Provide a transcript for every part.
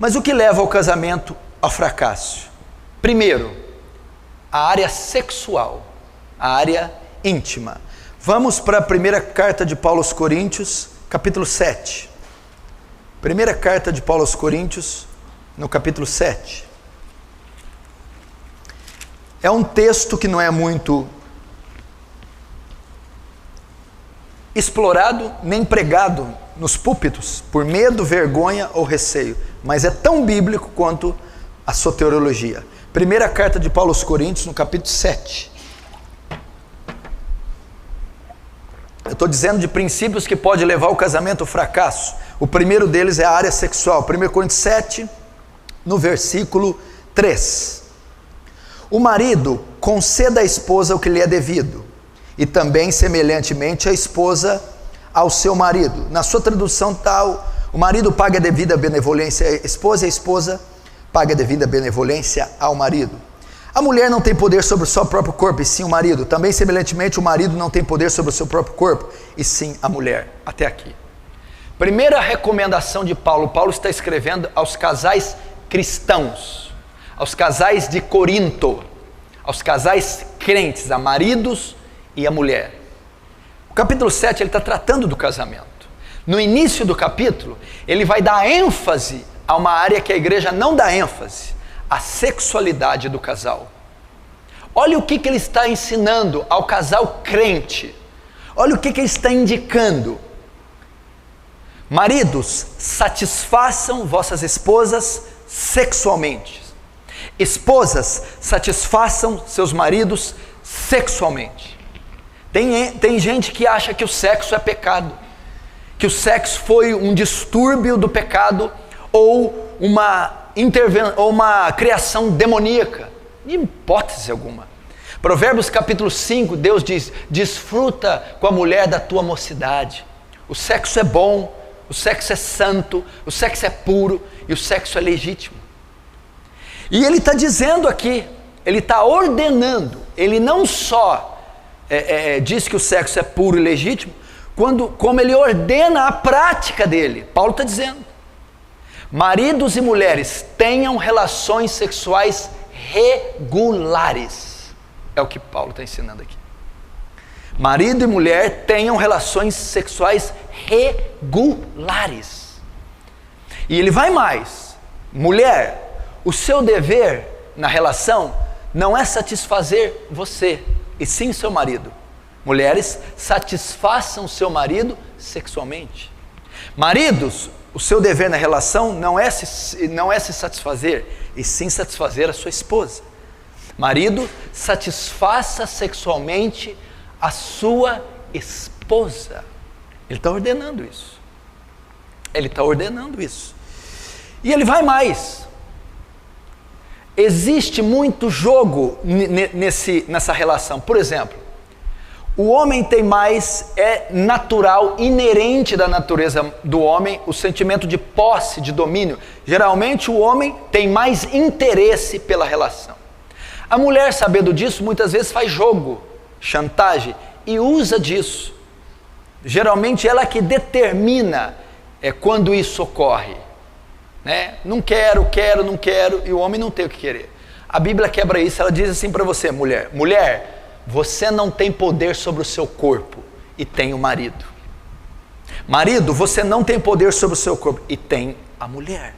Mas o que leva ao casamento ao fracasso? Primeiro, a área sexual, a área íntima. Vamos para a primeira carta de Paulo aos Coríntios, capítulo 7. Primeira carta de Paulo aos Coríntios, no capítulo 7. É um texto que não é muito explorado nem pregado nos púlpitos, por medo, vergonha ou receio, mas é tão bíblico quanto a soteriologia. Primeira carta de Paulo aos Coríntios, no capítulo 7. Eu estou dizendo de princípios que pode levar o casamento ao fracasso. O primeiro deles é a área sexual. 1 Coríntios 7, no versículo 3. O marido conceda à esposa o que lhe é devido, e também semelhantemente a esposa ao seu marido. Na sua tradução tal, o marido paga a devida benevolência à esposa, e a esposa paga a devida benevolência ao marido. A mulher não tem poder sobre o seu próprio corpo, e sim o marido. Também semelhantemente o marido não tem poder sobre o seu próprio corpo, e sim a mulher. Até aqui. Primeira recomendação de Paulo. Paulo está escrevendo aos casais cristãos, aos casais de Corinto, aos casais crentes, a maridos e a mulher. O capítulo 7 ele está tratando do casamento. No início do capítulo, ele vai dar ênfase a uma área que a igreja não dá ênfase, a sexualidade do casal. Olha o que ele está ensinando ao casal crente. Olha o que ele está indicando. Maridos, satisfaçam vossas esposas sexualmente. Esposas, satisfaçam seus maridos sexualmente. Tem gente que acha que o sexo é pecado, que o sexo foi um distúrbio do pecado ou uma criação demoníaca. Em hipótese alguma. Provérbios capítulo 5, Deus diz: desfruta com a mulher da tua mocidade. O sexo é bom, o sexo é santo, o sexo é puro e o sexo é legítimo. E ele está dizendo aqui, ele está ordenando, ele não só diz que o sexo é puro e legítimo, como ele ordena a prática dele. Paulo está dizendo: maridos e mulheres tenham relações sexuais regulares. É o que Paulo está ensinando aqui. Marido e mulher tenham relações sexuais regulares. E ele vai mais: mulher, o seu dever na relação não é satisfazer você, e sim seu marido. Mulheres, satisfaçam seu marido sexualmente. Maridos, o seu dever na relação não é se satisfazer, e sim satisfazer a sua esposa. Marido, satisfaça sexualmente a sua esposa. Ele está ordenando isso. Ele está ordenando isso. E ele vai mais. Existe muito jogo nessa relação. Por exemplo, o homem tem mais, é natural, inerente da natureza do homem, o sentimento de posse, de domínio. Geralmente o homem tem mais interesse pela relação. A mulher, sabendo disso, muitas vezes faz jogo, chantagem, e usa disso. Geralmente ela que determina quando isso ocorre. Né? Não quero, não quero, e o homem não tem o que querer. A Bíblia quebra isso, ela diz assim para você: mulher, você não tem poder sobre o seu corpo, e tem o marido. Marido, você não tem poder sobre o seu corpo, e tem a mulher.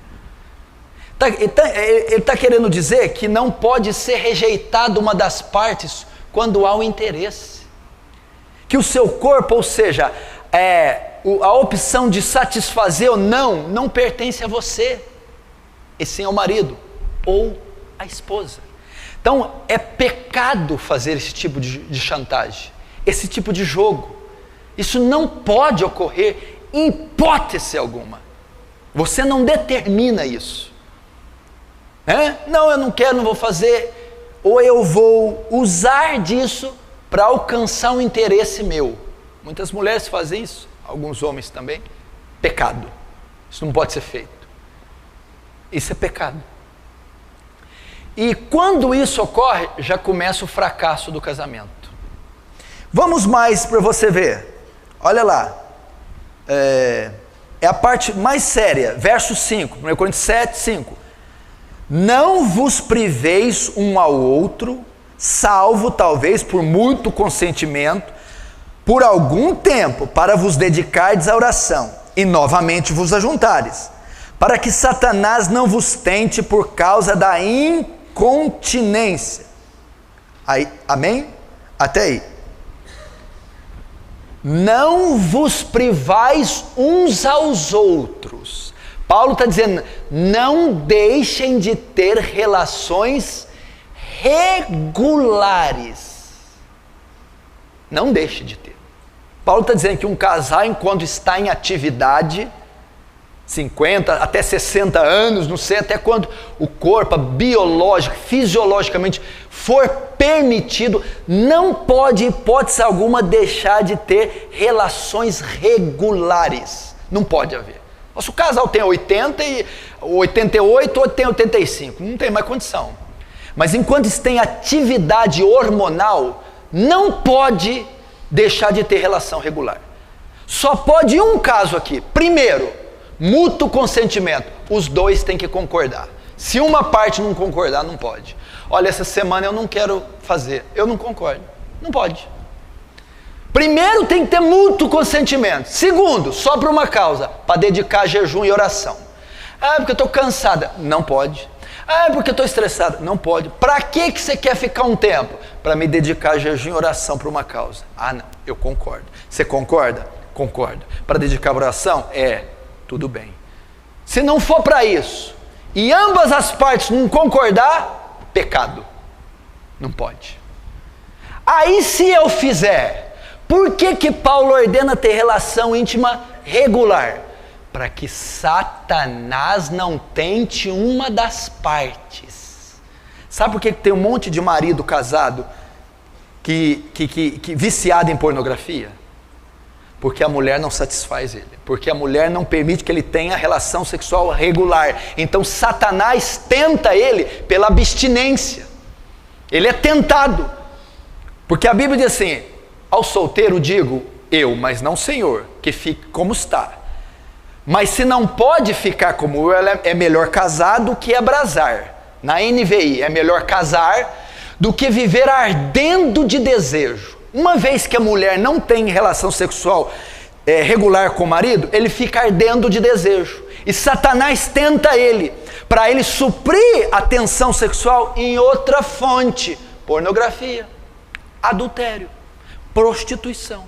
Ele está querendo dizer que não pode ser rejeitada uma das partes quando há o interesse. Que o seu corpo, ou seja, a opção de satisfazer ou não pertence a você, e sim ao marido ou à esposa. Então é pecado fazer esse tipo de chantagem, esse tipo de jogo. Isso não pode ocorrer em hipótese alguma. Você não determina isso. Não, eu não quero, não vou fazer, ou eu vou usar disso para alcançar um interesse meu. Muitas mulheres fazem isso, alguns homens também. Pecado. Isso não pode ser feito. Isso é pecado. E quando isso ocorre, já começa o fracasso do casamento. Vamos mais para você ver. Olha lá. é a parte mais séria, verso 5, 1 Coríntios 7, 5. Não vos priveis um ao outro, salvo talvez por muito consentimento, por algum tempo, para vos dedicardes à oração, e novamente vos ajuntares, para que Satanás não vos tente por causa da incontinência. Aí, amém? Até aí. Não vos privais uns aos outros. Paulo está dizendo, não deixem de ter relações regulares. Não deixe de ter. Paulo está dizendo que um casal, enquanto está em atividade, 50 até 60 anos, não sei até quando o corpo biológico, fisiologicamente for permitido, não pode, hipótese alguma, deixar de ter relações regulares. Não pode haver. Se o casal tem 80 e 88 ou tem 85, não tem mais condição. Mas enquanto está em atividade hormonal, não pode deixar de ter relação regular. Só pode um caso aqui. Primeiro, mútuo consentimento. Os dois têm que concordar. Se uma parte não concordar, não pode. Olha, essa semana eu não quero fazer. Eu não concordo. Não pode. Primeiro, tem que ter mútuo consentimento. Segundo, só por uma causa, para dedicar a jejum e oração. Ah, porque eu estou cansada. Não pode. Ah, porque eu estou estressada. Não pode. Para que você quer ficar um tempo? Para me dedicar a jejum e oração por uma causa. Ah, não, eu concordo. Você concorda? Concordo. Para dedicar a oração? Tudo bem. Se não for para isso, e ambas as partes não concordar, pecado. Não pode. Aí se eu fizer, por que Paulo ordena ter relação íntima regular? Para que Satanás não tente uma das partes. Sabe por que tem um monte de marido casado que viciado em pornografia? Porque a mulher não satisfaz ele. Porque a mulher não permite que ele tenha relação sexual regular. Então Satanás tenta ele pela abstinência. Ele é tentado. Porque a Bíblia diz assim, ao solteiro digo, eu, mas não Senhor, que fique como está. Mas se não pode ficar como eu, é melhor casar do que abrasar. Na NVI, é melhor casar do que viver ardendo de desejo. Uma vez que a mulher não tem relação sexual regular com o marido, ele fica ardendo de desejo. E Satanás tenta ele, para ele suprir a tensão sexual em outra fonte. Pornografia, adultério, prostituição.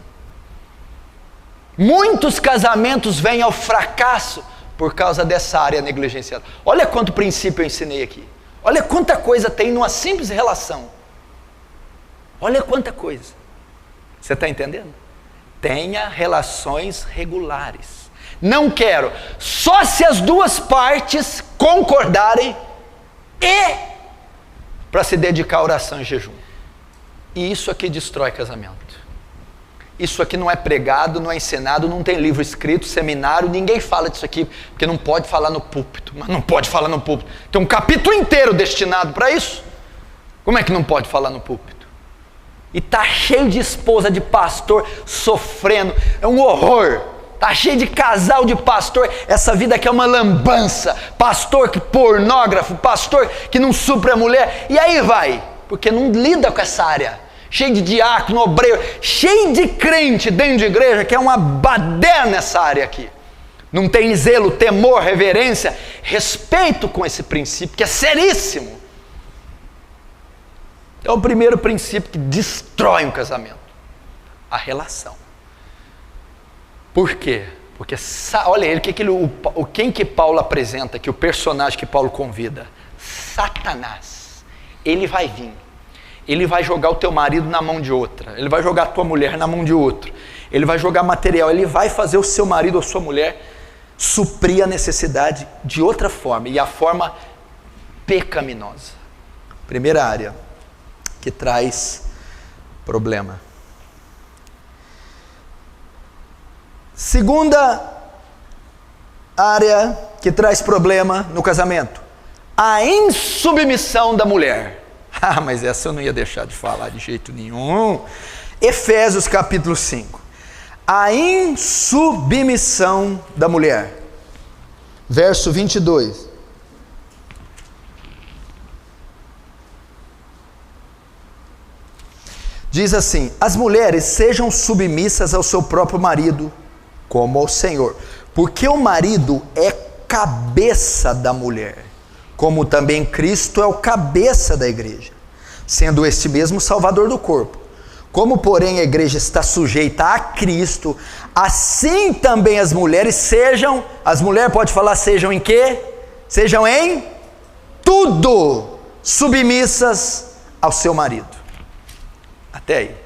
Muitos casamentos vêm ao fracasso por causa dessa área negligenciada. Olha quanto princípio eu ensinei aqui. Olha quanta coisa tem numa simples relação. Olha quanta coisa. Você está entendendo? Tenha relações regulares. Não quero. Só se as duas partes concordarem e para se dedicar à oração e jejum. E isso aqui destrói casamento. Isso aqui não é pregado, não é ensinado, não tem livro escrito, seminário, ninguém fala disso aqui, porque não pode falar no púlpito. Mas não pode falar no púlpito. Tem um capítulo inteiro destinado para isso. Como é que não pode falar no púlpito? E está cheio de esposa de pastor sofrendo, é um horror. Está cheio de casal de pastor, essa vida aqui é uma lambança. Pastor que pornógrafo, pastor que não supre a mulher, e aí vai, porque não lida com essa área. Cheio de diácono, obreiro, cheio de crente dentro de igreja, que é uma baderna nessa área aqui. Não tem zelo, temor, reverência, respeito com esse princípio, que é seríssimo. É o primeiro princípio que destrói um casamento. A relação. Por quê? Porque, olha ele, quem que Paulo apresenta, que o personagem que Paulo convida? Satanás. Ele vai vir. Ele vai jogar o teu marido na mão de outra. Ele vai jogar a tua mulher na mão de outro. Ele vai jogar material. Ele vai fazer o seu marido ou sua mulher suprir a necessidade de outra forma. E a forma pecaminosa. Primeira área que traz problema. Segunda área que traz problema no casamento. A insubmissão da mulher. Ah, mas essa eu não ia deixar de falar de jeito nenhum. Efésios capítulo 5. a insubmissão da mulher. Verso 22. Diz assim: as mulheres sejam submissas ao seu próprio marido, como ao Senhor, porque o marido é cabeça da mulher, como também Cristo é o cabeça da igreja, sendo este mesmo Salvador do corpo. Como, porém, a igreja está sujeita a Cristo, assim também as mulheres sejam, as mulheres pode falar sejam em quê? Sejam em tudo submissas ao seu marido. Até aí.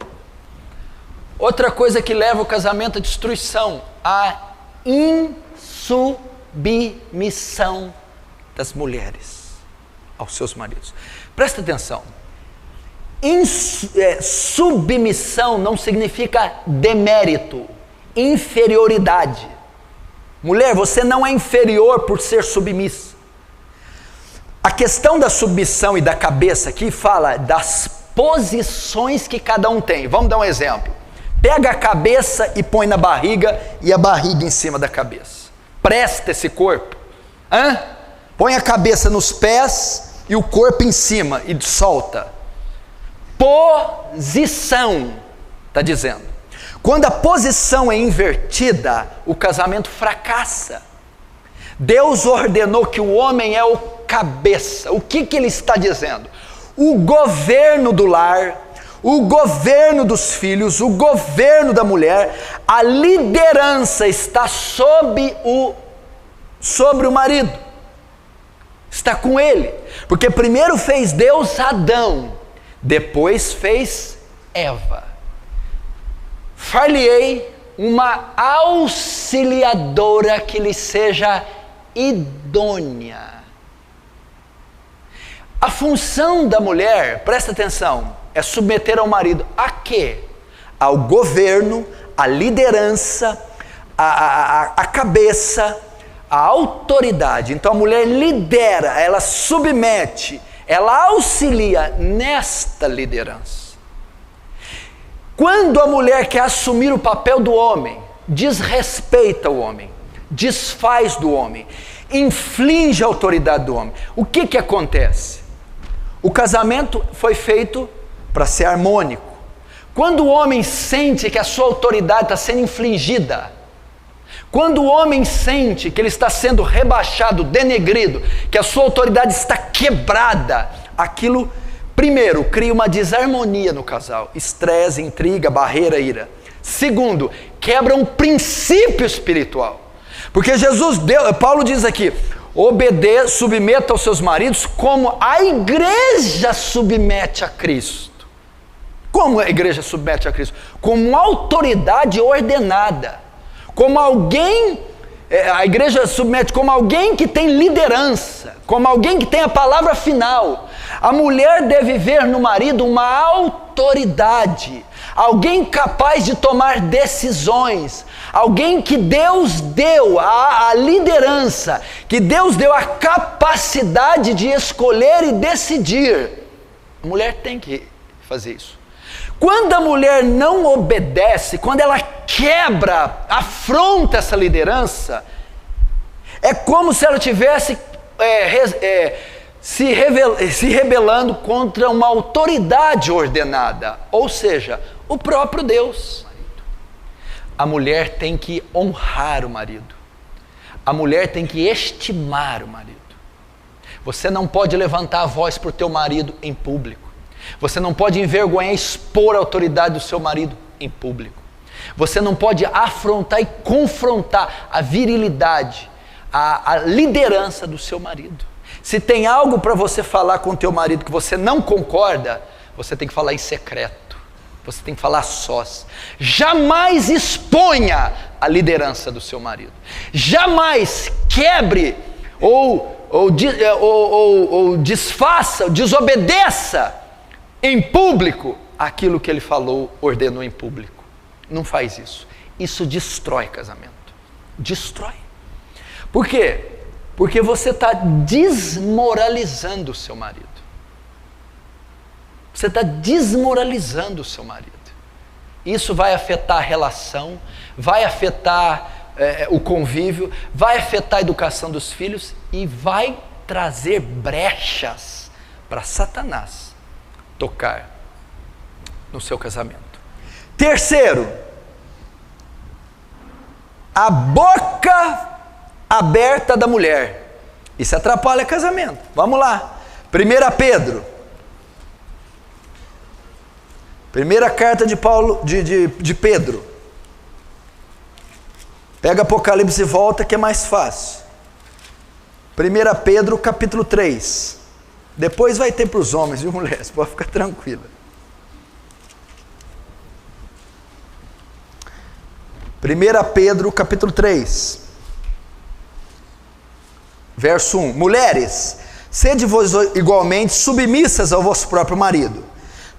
Outra coisa que leva o casamento à destruição, a insubmissão das mulheres aos seus maridos. Presta atenção. Submissão não significa demérito, inferioridade. Mulher, você não é inferior por ser submissa. A questão da submissão e da cabeça aqui fala das posições que cada um tem. Vamos dar um exemplo. Pega a cabeça e põe na barriga e a barriga em cima da cabeça. Presta esse corpo. Põe a cabeça nos pés e o corpo em cima e solta. Posição, está dizendo. Quando a posição é invertida, o casamento fracassa. Deus ordenou que o homem é o cabeça. O que ele está dizendo? O governo do lar, o governo dos filhos, o governo da mulher, a liderança está sobre o marido. Está com ele. Porque primeiro fez Deus Adão, depois fez Eva. Far-lhe-ei uma auxiliadora que lhe seja idônea. A função da mulher, presta atenção, é submeter ao marido a quê? Ao governo, à liderança, à cabeça, à autoridade. Então a mulher lidera, ela submete, ela auxilia nesta liderança. Quando a mulher quer assumir o papel do homem, desrespeita o homem, desfaz do homem, inflige a autoridade do homem, o que acontece? O casamento foi feito para ser harmônico. Quando o homem sente que a sua autoridade está sendo infligida, quando o homem sente que ele está sendo rebaixado, denegrido, que a sua autoridade está quebrada, aquilo, primeiro, cria uma desarmonia no casal, estresse, intriga, barreira, ira. Segundo, quebra um princípio espiritual, porque Paulo diz aqui, submeta aos seus maridos como a igreja submete a Cristo. Como a igreja submete a Cristo? Como autoridade ordenada. Como alguém, a igreja submete como alguém que tem liderança, como alguém que tem a palavra final. A mulher deve ver no marido uma autoridade, alguém capaz de tomar decisões, alguém que Deus deu a liderança, que Deus deu a capacidade de escolher e decidir. A mulher tem que fazer isso. Quando a mulher não obedece, quando ela quebra, afronta essa liderança, é como se ela tivesse se rebelando contra uma autoridade ordenada, ou seja, o próprio Deus. A mulher tem que honrar o marido, a mulher tem que estimar o marido. Você não pode levantar a voz para o teu marido em público. Você não pode envergonhar e expor a autoridade do seu marido em público. Você não pode afrontar e confrontar a virilidade, a liderança do seu marido. Se tem algo para você falar com o teu marido que você não concorda, você tem que falar em secreto. Você tem que falar a sós. Jamais exponha a liderança do seu marido. Jamais quebre ou desfaça, desobedeça em público aquilo que ele falou, ordenou em público. Não faz isso. Isso destrói casamento. Destrói. Por quê? Porque você está desmoralizando o seu marido. Você está desmoralizando o seu marido. Isso vai afetar a relação, vai afetar o convívio, vai afetar a educação dos filhos e vai trazer brechas para Satanás tocar no seu casamento. Terceiro, a boca aberta da mulher. Isso atrapalha casamento. Vamos lá. 1 Pedro. Primeira carta de Paulo, de Pedro. Pega Apocalipse e volta que é mais fácil. 1 Pedro capítulo 3. Depois vai ter para os homens, viu, mulheres? Pode ficar tranquila. 1 Pedro capítulo 3. Verso 1. Mulheres, sede vós igualmente submissas ao vosso próprio marido,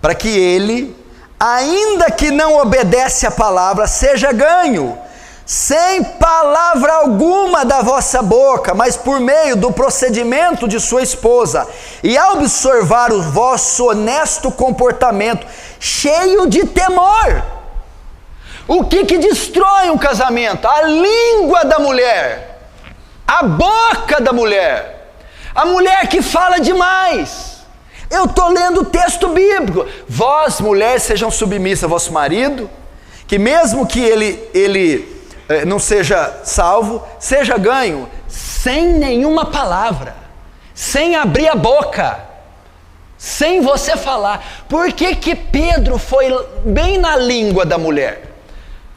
para que ele, ainda que não obedece à palavra, seja ganho, sem palavra alguma da vossa boca, mas por meio do procedimento de sua esposa, e ao observar o vosso honesto comportamento, cheio de temor. O que destrói um casamento? A língua da mulher, a boca da mulher, a mulher que fala demais. Eu estou lendo o texto bíblico. Vós, mulheres, sejam submissas ao vosso marido, que mesmo que ele não seja salvo, seja ganho, sem nenhuma palavra, sem abrir a boca, sem você falar. Por que Pedro foi bem na língua da mulher?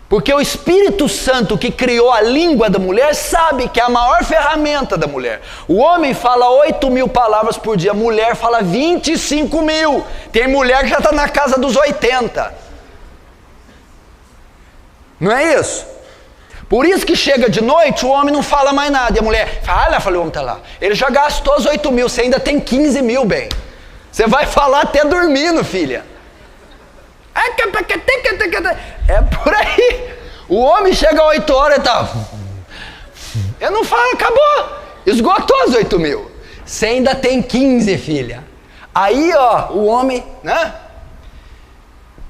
Porque o Espírito Santo que criou a língua da mulher sabe que é a maior ferramenta da mulher. O homem fala 8.000 palavras por dia, a mulher fala 25.000. Tem mulher que já está na casa dos 80. Não é isso? Por isso que chega de noite, o homem não fala mais nada. E a mulher fala, o homem está lá. Ele já gastou os 8.000, você ainda tem 15.000, bem. Você vai falar até dormindo, filha. É por aí. O homem chega às 8 horas e tá. Eu não falo, acabou. Esgotou os 8.000. Você ainda tem 15, filha. Aí, ó, o homem, né?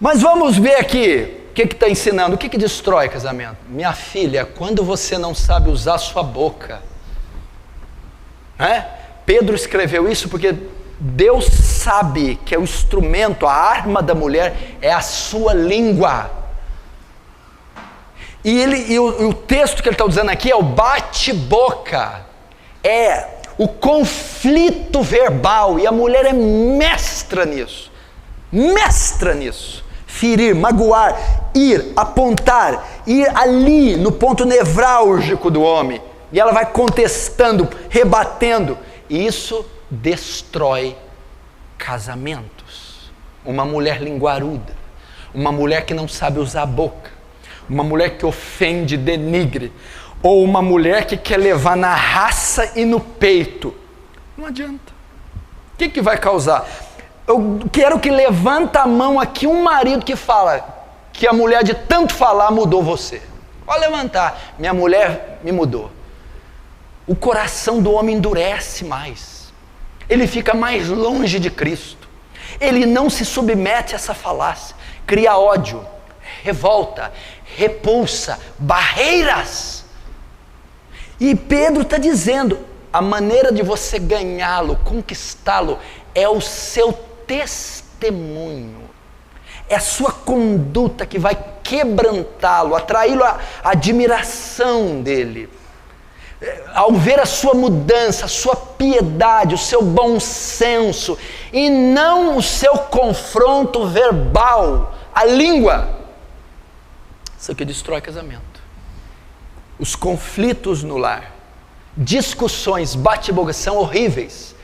Mas vamos ver aqui. O que está ensinando? O que destrói casamento? Minha filha, quando você não sabe usar sua boca, né? Pedro escreveu isso porque Deus sabe que é o instrumento, a arma da mulher é a sua língua. E o texto que ele está usando aqui é o bate-boca, é o conflito verbal, e a mulher é mestra nisso. Ferir, magoar, ir, apontar, ir ali no ponto nevrálgico do homem, e ela vai contestando, rebatendo, e isso destrói casamentos. Uma mulher linguaruda, uma mulher que não sabe usar a boca, uma mulher que ofende, denigre, ou uma mulher que quer levar na raça e no peito, não adianta. O que vai causar? Eu quero que levanta a mão aqui um marido que fala que a mulher de tanto falar mudou você. Pode levantar, minha mulher me mudou. O coração do homem endurece mais, ele fica mais longe de Cristo, ele não se submete a essa falácia, cria ódio, revolta, repulsa, barreiras. E Pedro está dizendo, a maneira de você ganhá-lo, conquistá-lo, é o seu testemunho, é a sua conduta que vai quebrantá-lo, atraí-lo à admiração dele. Ao ver a sua mudança, a sua piedade, o seu bom senso, e não o seu confronto verbal, a língua. Isso aqui destrói casamento. Os conflitos no lar, discussões, bate-boca são horríveis.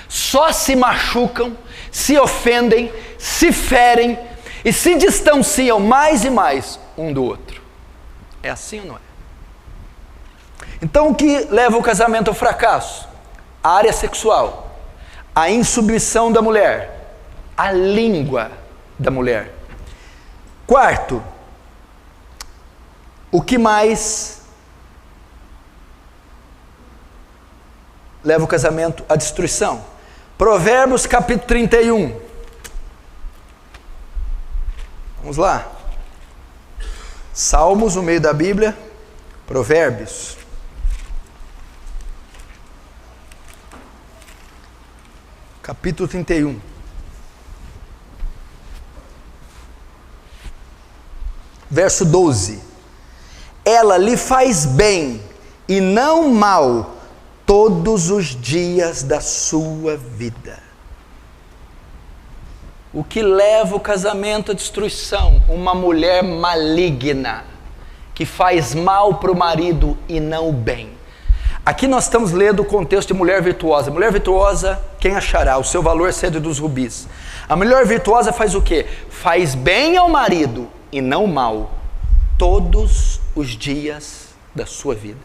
Só se machucam, se ofendem, se ferem e se distanciam mais e mais um do outro. É assim ou não é? Então o que leva o casamento ao fracasso? A área sexual, a insubmissão da mulher, a língua da mulher. Quarto, o que mais leva o casamento à destruição? Provérbios capítulo 31. Vamos lá. Salmos no meio da Bíblia, Provérbios. Capítulo 31. Verso 12. Ela lhe faz bem e não mal todos os dias da sua vida. O que leva o casamento à destruição? Uma mulher maligna, que faz mal para o marido e não o bem. Aqui nós estamos lendo o contexto de mulher virtuosa. Mulher virtuosa, quem achará? O seu valor excede dos rubis. A mulher virtuosa faz o quê? Faz bem ao marido e não mal todos os dias da sua vida.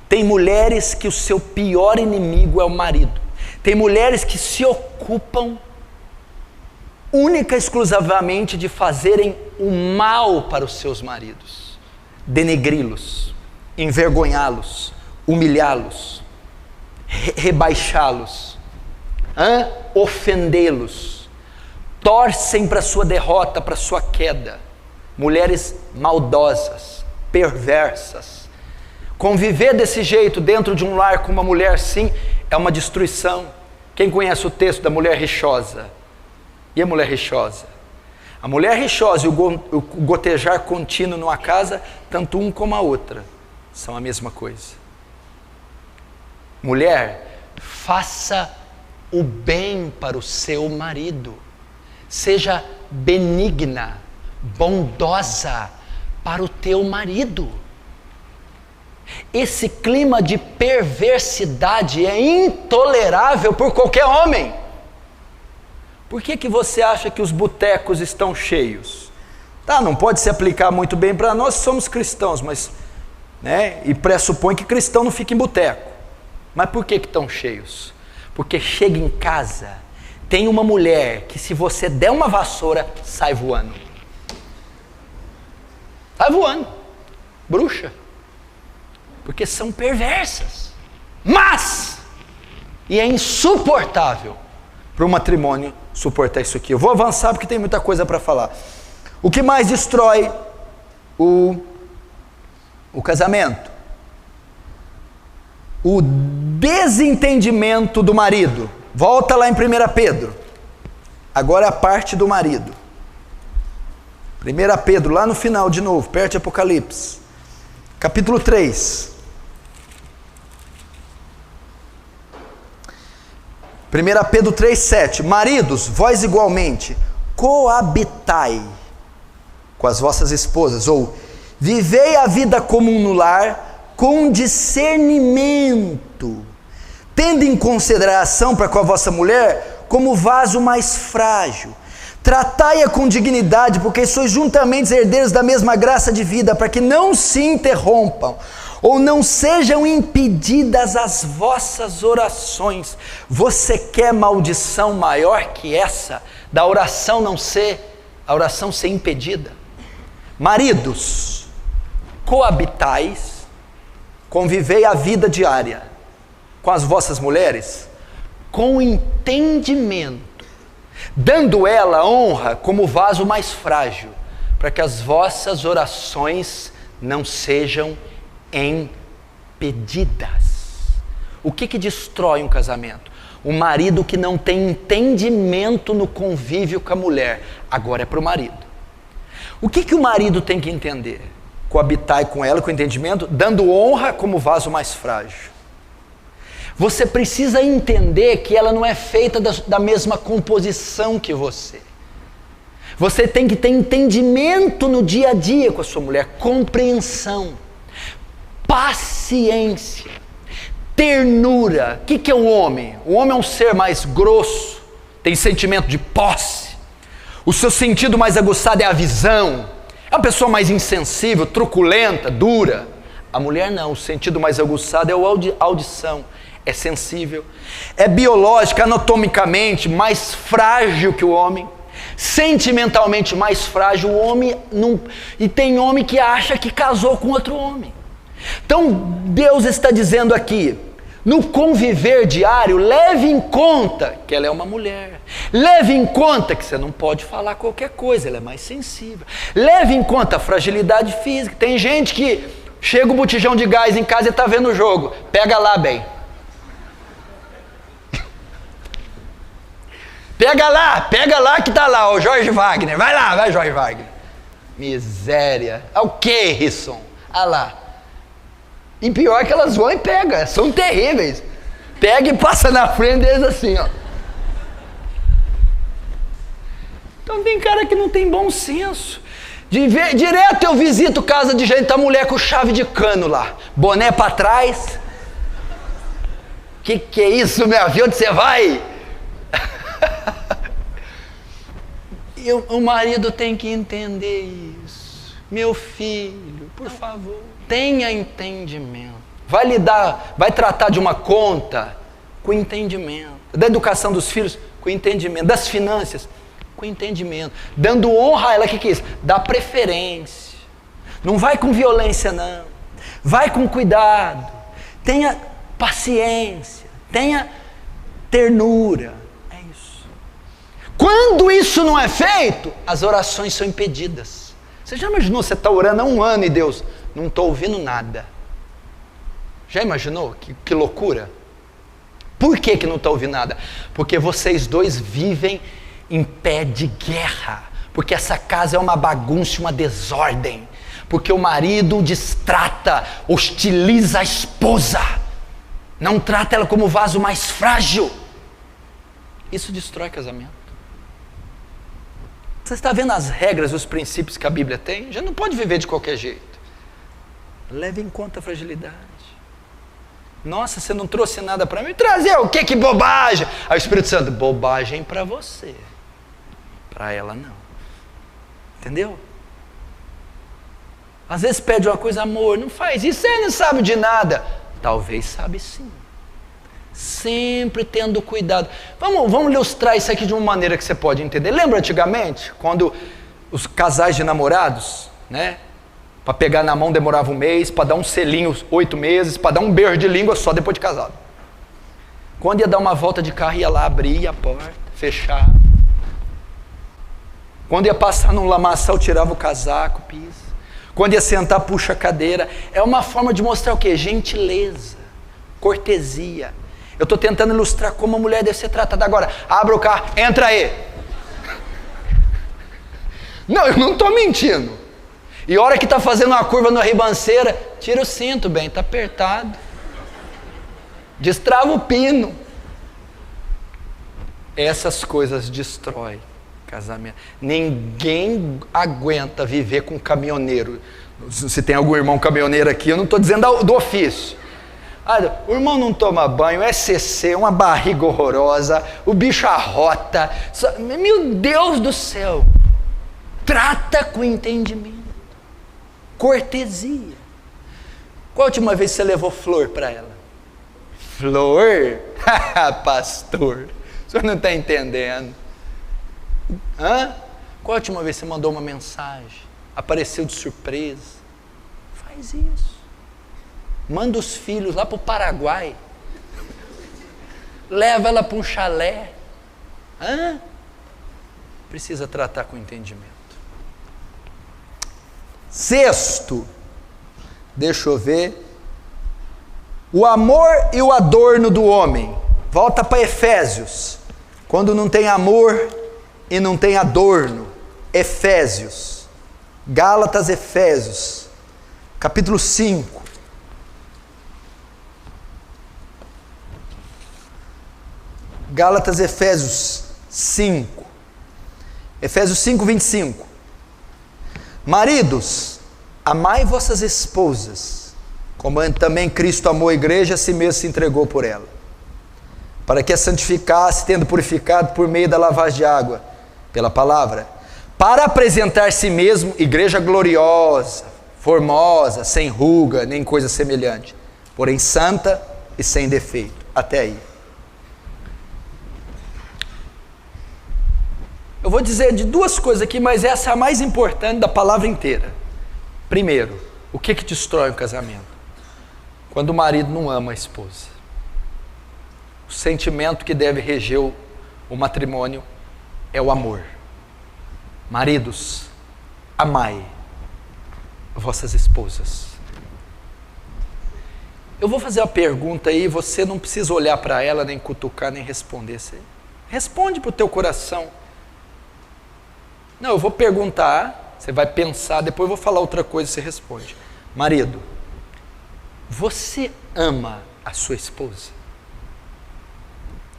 Tem mulheres que o seu pior inimigo é o marido. Tem mulheres que se ocupam única e exclusivamente de fazerem o mal para os seus maridos, denegri-los, envergonhá-los, humilhá-los, rebaixá-los, ofendê-los, torcem para a sua derrota, para a sua queda. Mulheres maldosas, perversas. Conviver desse jeito dentro de um lar com uma mulher assim é uma destruição. Quem conhece o texto da mulher rixosa? E a mulher rixosa? A mulher rixosa e o gotejar contínuo numa casa, tanto um como a outra, são a mesma coisa. Mulher, faça o bem para o seu marido. Seja benigna, bondosa para o teu marido. Esse clima de perversidade é intolerável por qualquer homem. Por que você acha que os botecos estão cheios? Tá, não pode se aplicar muito bem para nós, somos cristãos, mas, né, e pressupõe que cristão não fica em boteco. Mas por que estão cheios? Porque chega em casa, tem uma mulher que se você der uma vassoura, sai voando. Sai voando. Bruxa. Porque são perversas. Mas, e é insuportável para o matrimônio suportar isso aqui. Eu vou avançar porque tem muita coisa para falar. O que mais destrói o casamento? O desentendimento do marido. Volta lá em 1 Pedro. Agora é a parte do marido. 1 Pedro, lá no final de novo, perto de Apocalipse. Capítulo 3. 1 Pedro 3,7. Maridos, vós igualmente coabitai com as vossas esposas, ou vivei a vida comum no lar com discernimento, tendo em consideração para com a vossa mulher como vaso mais frágil. Tratai-a com dignidade, porque sois juntamente herdeiros da mesma graça de vida, para que não se interrompam ou não sejam impedidas as vossas orações. Você quer maldição maior que essa, da oração a oração ser impedida? Maridos, coabitais, convivei a vida diária com as vossas mulheres, com entendimento, dando ela honra como vaso mais frágil, para que as vossas orações não sejam impedidas. O que destrói um casamento? O marido que não tem entendimento no convívio com a mulher. Agora é para o marido. O que o marido tem que entender? Coabitar com ela com entendimento, dando honra como vaso mais frágil. Você precisa entender que ela não é feita da mesma composição que você. Você tem que ter entendimento no dia a dia com a sua mulher, compreensão, paciência, ternura. O que é um homem? O homem é um ser mais grosso, tem sentimento de posse. O seu sentido mais aguçado é a visão. É uma pessoa mais insensível, truculenta, dura. A mulher não, o sentido mais aguçado é a audição. É sensível, é biológica, anatomicamente mais frágil que o homem, sentimentalmente mais frágil o homem, e tem homem que acha que casou com outro homem. Então Deus está dizendo aqui, No conviver diário, leve em conta que ela é uma mulher. Leve em conta que você não pode falar qualquer coisa, ela é mais sensível. Leve em conta a fragilidade física. Tem gente que chega o botijão de gás em casa e está vendo o jogo. Pega lá, bem. Pega lá que está lá, o Jorge Wagner. Vai Jorge Wagner. Miséria. É o que, Risson? Ah lá. E pior que elas vão e pegam, são terríveis. Pega e passa na frente deles assim, ó. Então tem cara que não tem bom senso. Direto eu visito casa de gente, tá mulher com chave de cano lá. Boné pra trás. Que é isso, minha filha? Onde você vai? E o marido tem que entender isso. Meu filho, por favor, tenha entendimento. Vai tratar de uma conta com entendimento. Da educação dos filhos, com entendimento. Das finanças, com entendimento. Dando honra a ela, o que é isso? Dá preferência. Não vai com violência, não. Vai com cuidado. Tenha paciência. Tenha ternura. É isso. Quando isso não é feito, as orações são impedidas. Você já imaginou, você está orando há 1 ano e Deus, não estou ouvindo nada. Já imaginou? Que loucura. Por que não está ouvindo nada? Porque vocês dois vivem em pé de guerra. Porque essa casa é uma bagunça, uma desordem. Porque o marido destrata, hostiliza a esposa. Não trata ela como o vaso mais frágil. Isso destrói casamento. Você está vendo as regras, os princípios que a Bíblia tem? Já não pode viver de qualquer jeito. Leve em conta a fragilidade. Nossa, você não trouxe nada para mim? Trazer o quê? Que bobagem! Aí o Espírito Santo, bobagem para você. Para ela não. Entendeu? Às vezes pede uma coisa, amor, não faz isso, você não sabe de nada. Talvez sabe sim. Sempre tendo cuidado. Vamos ilustrar isso aqui de uma maneira que você pode entender. Lembra antigamente, quando os casais de namorados, né? Para pegar na mão demorava 1 mês, para dar um selinho 8 meses, para dar um beijo de língua só depois de casado. Quando ia dar uma volta de carro, ia lá, abria a porta, fechava. Quando ia passar num lamaçal, tirava o casaco, pisa. Quando ia sentar, puxa a cadeira. É uma forma de mostrar o quê? Gentileza, cortesia. Eu estou tentando ilustrar como a mulher deve ser tratada. Agora, abra o carro, entra aí. Não, eu não estou mentindo. E a hora que está fazendo uma curva na ribanceira, tira o cinto, bem, está apertado. Destrava o pino. Essas coisas destroem casamento. Ninguém aguenta viver com caminhoneiro. Se tem algum irmão caminhoneiro aqui, eu não estou dizendo do ofício. O irmão não toma banho, é CC, uma barriga horrorosa, o bicho arrota. Meu Deus do céu! Trata com entendimento. Cortesia. Qual a última vez você levou flor para ela? Flor? Pastor, o senhor não está entendendo. Qual a última vez você mandou uma mensagem? Apareceu de surpresa? Faz isso. Manda os filhos lá para o Paraguai. Leva ela para um chalé. Precisa tratar com entendimento. Sexto, deixa eu ver. O amor e o adorno do homem. Volta para Efésios. Quando não tem amor e não tem adorno. Efésios. Gálatas, Efésios. Capítulo 5. Gálatas, Efésios 5. Efésios 5, 25. Maridos, amai vossas esposas, como também Cristo amou a igreja, a si mesmo se entregou por ela, para que a santificasse, tendo purificado por meio da lavagem de água, pela palavra, para apresentar a si mesmo igreja gloriosa, formosa, sem ruga, nem coisa semelhante, porém santa e sem defeito. Até aí. Eu vou dizer de 2 coisas aqui, mas essa é a mais importante da palavra inteira. Primeiro, o que destrói um casamento? Quando o marido não ama a esposa. O sentimento que deve reger o matrimônio é o amor. Maridos, amai vossas esposas. Eu vou fazer uma pergunta aí, você não precisa olhar para ela, nem cutucar, nem responder. Você responde para o teu coração. Não, eu vou perguntar, você vai pensar, depois eu vou falar outra coisa e você responde. Marido, você ama a sua esposa?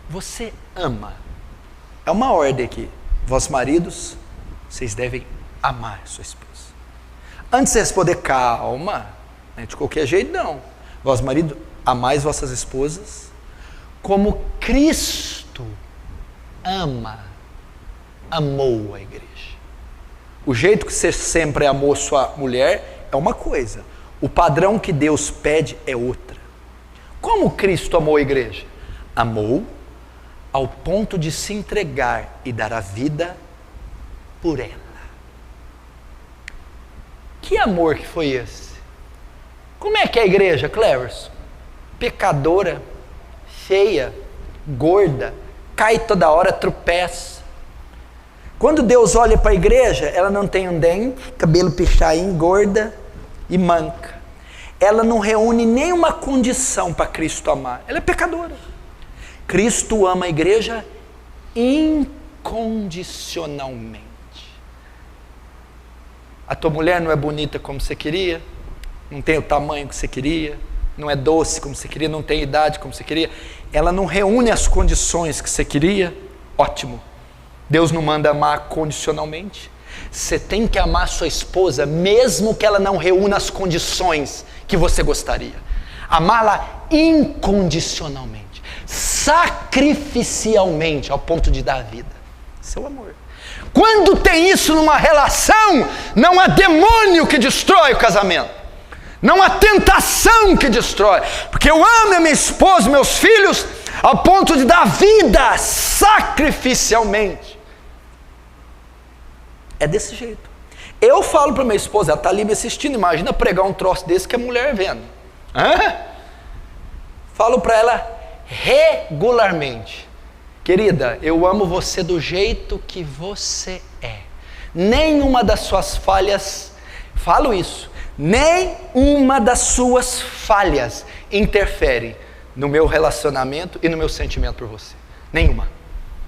Você ama? É uma ordem aqui. Vós maridos, vocês devem amar a sua esposa. Antes de responder, calma, de qualquer jeito não. Vós marido, amais vossas esposas como Cristo amou a igreja. O jeito que você sempre amou sua mulher é uma coisa, o padrão que Deus pede é outra. Como Cristo amou a igreja? Amou ao ponto de se entregar e dar a vida por ela. Que amor que foi esse? Como é que é a igreja, Cleverson? Pecadora, feia, gorda, cai toda hora, tropeça. Quando Deus olha para a igreja, ela não tem um dente, cabelo pichain, gorda e manca. Ela não reúne nenhuma condição para Cristo amar. Ela é pecadora. Cristo ama a igreja incondicionalmente. A tua mulher não é bonita como você queria, não tem o tamanho que você queria, não é doce como você queria, não tem idade como você queria, ela não reúne as condições que você queria, ótimo. Deus não manda amar condicionalmente. Você tem que amar sua esposa, mesmo que ela não reúna as condições que você gostaria. Amá-la incondicionalmente, sacrificialmente, ao ponto de dar a vida. Seu amor. Quando tem isso numa relação, não há demônio que destrói o casamento. Não há tentação que destrói, porque eu amo a minha esposa, meus filhos, ao ponto de dar vida sacrificialmente. É desse jeito. Eu falo para minha esposa, ela está ali me assistindo, imagina pregar um troço desse que a mulher vendo. Falo para ela regularmente, querida, eu amo você do jeito que você é. Nenhuma das suas falhas, falo isso, nenhuma das suas falhas interfere no meu relacionamento e no meu sentimento por você. Nenhuma.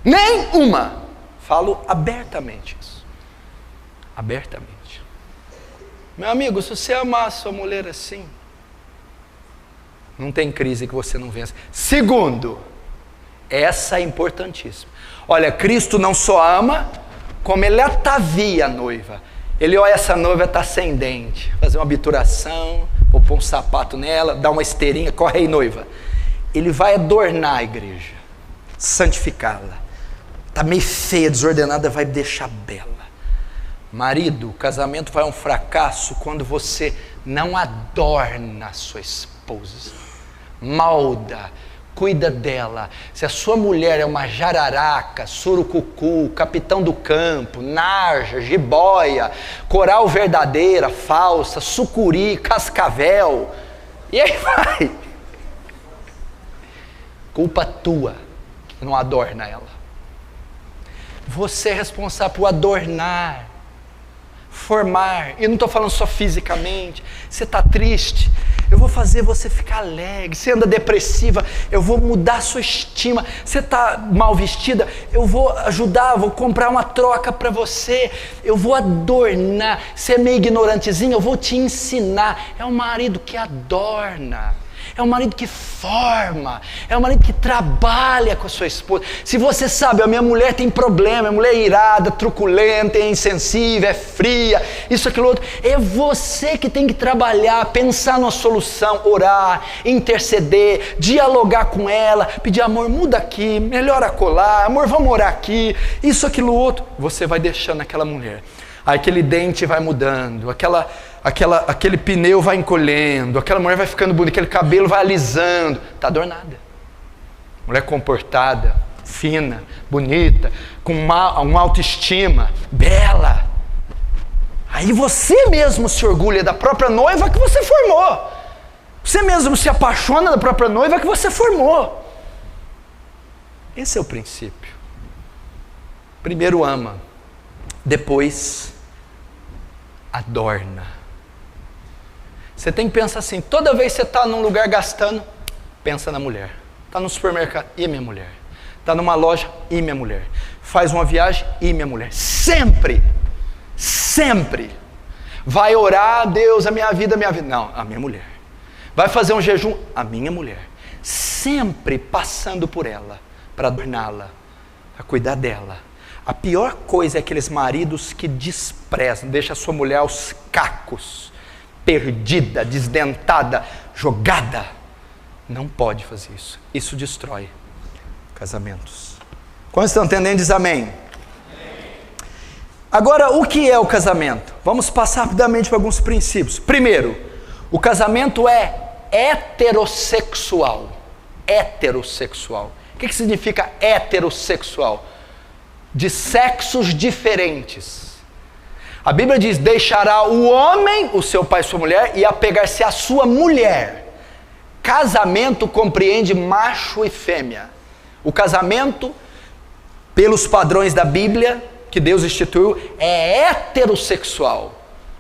Nenhuma. Falo abertamente isso. Abertamente. Meu amigo, se você amar a sua mulher assim, não tem crise que você não vença. Segundo, essa é importantíssima. Olha, Cristo não só ama, como ele atavia a noiva. Ele olha, essa noiva está sem dente, fazer uma obturação, vou pôr um sapato nela, dar uma esteirinha, corre aí noiva. Ele vai adornar a igreja, santificá-la. Está meio feia, desordenada, vai deixar bela. Marido, o casamento vai um fracasso quando você não adorna a sua esposa. Molda, cuida dela. Se a sua mulher é uma jararaca, surucucu, capitão do campo, narja, jiboia, coral verdadeira, falsa, sucuri, cascavel, e aí vai. Culpa tua que não adorna ela. Você é responsável por adornar, formar. E eu não estou falando só fisicamente. Você está triste, eu vou fazer você ficar alegre. Você anda depressiva, eu vou mudar a sua estima. Você está mal vestida, eu vou ajudar, vou comprar uma troca para você. Eu vou adornar. Você é meio ignorantezinho, eu vou te ensinar. É um marido que adorna. É um marido que forma, é um marido que trabalha com a sua esposa. Se você sabe, a minha mulher tem problema, minha mulher é irada, truculenta, é insensível, é fria, isso, aquilo, outro. É você que tem que trabalhar, pensar numa solução, orar, interceder, dialogar com ela, pedir, amor, muda aqui, melhora acolá, amor, vamos orar aqui, isso, aquilo, outro. Você vai deixando aquela mulher. Aí aquele dente vai mudando, aquele pneu vai encolhendo, aquela mulher vai ficando bonita, aquele cabelo vai alisando. Está adornada. Mulher comportada, fina, bonita, com uma autoestima, bela. Aí você mesmo se orgulha da própria noiva que você formou. Você mesmo se apaixona da própria noiva que você formou. Esse é o princípio. Primeiro ama, depois adorna. Você tem que pensar assim, toda vez que você está num lugar gastando, pensa na mulher. Está no supermercado, e minha mulher? Está numa loja, e minha mulher? Faz uma viagem, e minha mulher? Sempre, sempre. Vai orar, Deus, a minha vida. Não, a minha mulher. Vai fazer um jejum, a minha mulher. Sempre passando por ela, para adorná-la, para cuidar dela. A pior coisa é aqueles maridos que desprezam, deixam a sua mulher aos cacos, perdida, desdentada, jogada. Não pode fazer isso. Isso destrói casamentos. Quando estão entendendo, diz amém. Agora, o que é o casamento? Vamos passar rapidamente por alguns princípios. Primeiro, o casamento é heterossexual. Heterossexual. O que significa heterossexual? De sexos diferentes. A Bíblia diz, deixará o homem, o seu pai e sua mulher, e apegar-se à sua mulher. Casamento compreende macho e fêmea. O casamento, pelos padrões da Bíblia, que Deus instituiu, é heterossexual.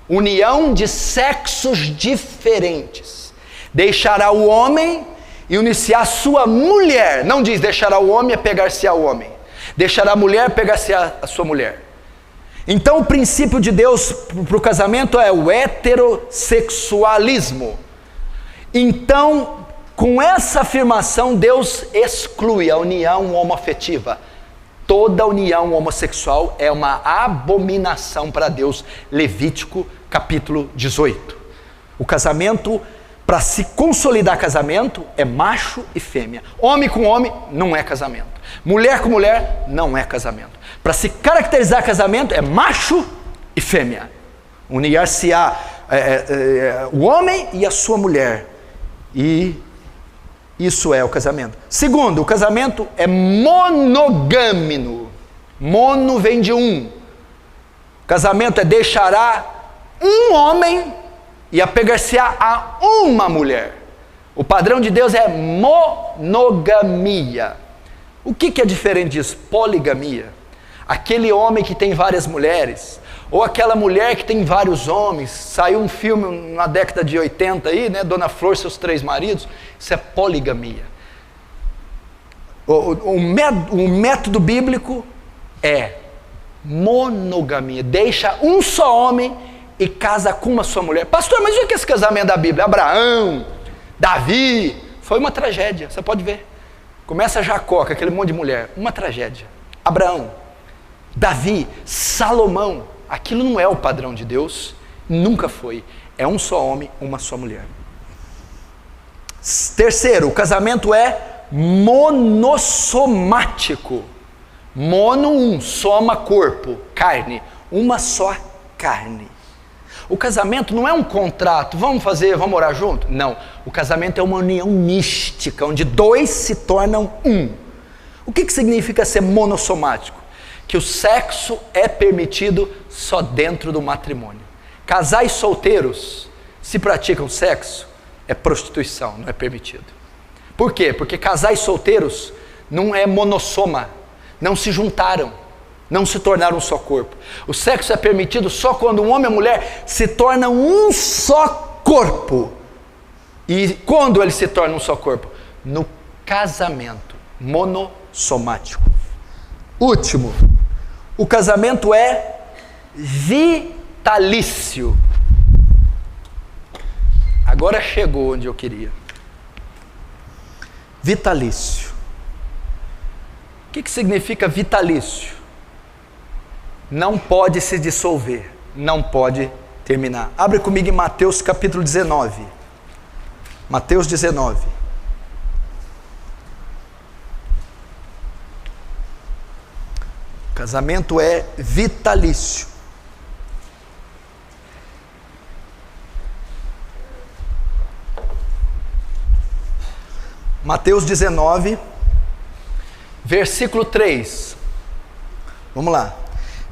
União de sexos diferentes. Deixará o homem e unir-se à sua mulher. Não diz deixará o homem e apegar-se ao homem. Deixará a mulher e pegar-se à sua mulher. Então o princípio de Deus para o casamento é o heterossexualismo. Então, com essa afirmação, Deus exclui a união homoafetiva. Toda união homossexual é uma abominação para Deus. Levítico capítulo 18. O casamento, para se consolidar casamento, é macho e fêmea. Homem com homem não é casamento. Mulher com mulher não é casamento. Para se caracterizar casamento é macho e fêmea. Unir-se-á o homem e a sua mulher. E isso é o casamento. Segundo, o casamento é monogâmico. Mono vem de um. O casamento é deixará um homem e apegar-se-á a uma mulher. O padrão de Deus é monogamia. O que é diferente disso? Poligamia. Aquele homem que tem várias mulheres, ou aquela mulher que tem vários homens. Saiu um filme na década de 80 aí, né? Dona Flor e seus 3 maridos. Isso é poligamia. O método bíblico é monogamia. Deixa um só homem e casa com uma só mulher. Pastor, mas o que é esse casamento da Bíblia? Abraão, Davi, foi uma tragédia, você pode ver. Começa Jacó, com aquele monte de mulher, uma tragédia. Abraão, Davi, Salomão, aquilo não é o padrão de Deus, nunca foi. É um só homem, uma só mulher. Terceiro, o casamento é monossomático. Mono, um, soma, corpo, carne, uma só carne. O casamento não é um contrato, vamos morar junto? Não, o casamento é uma união mística, onde 2 se tornam um. O que significa ser monossomático? Que o sexo é permitido só dentro do matrimônio. Casais solteiros, se praticam sexo, é prostituição, não é permitido. Por quê? Porque casais solteiros não é monossoma, não se juntaram, não se tornaram um só corpo. O sexo é permitido só quando um homem e a mulher se tornam um só corpo. E quando eles se tornam um só corpo? No casamento monossomático. Último, o casamento é vitalício. Agora chegou onde eu queria. Vitalício. O que significa vitalício? Não pode se dissolver, não pode terminar. Abre comigo em Mateus capítulo 19. Mateus 19. Casamento é vitalício. Mateus 19, versículo 3. Vamos lá.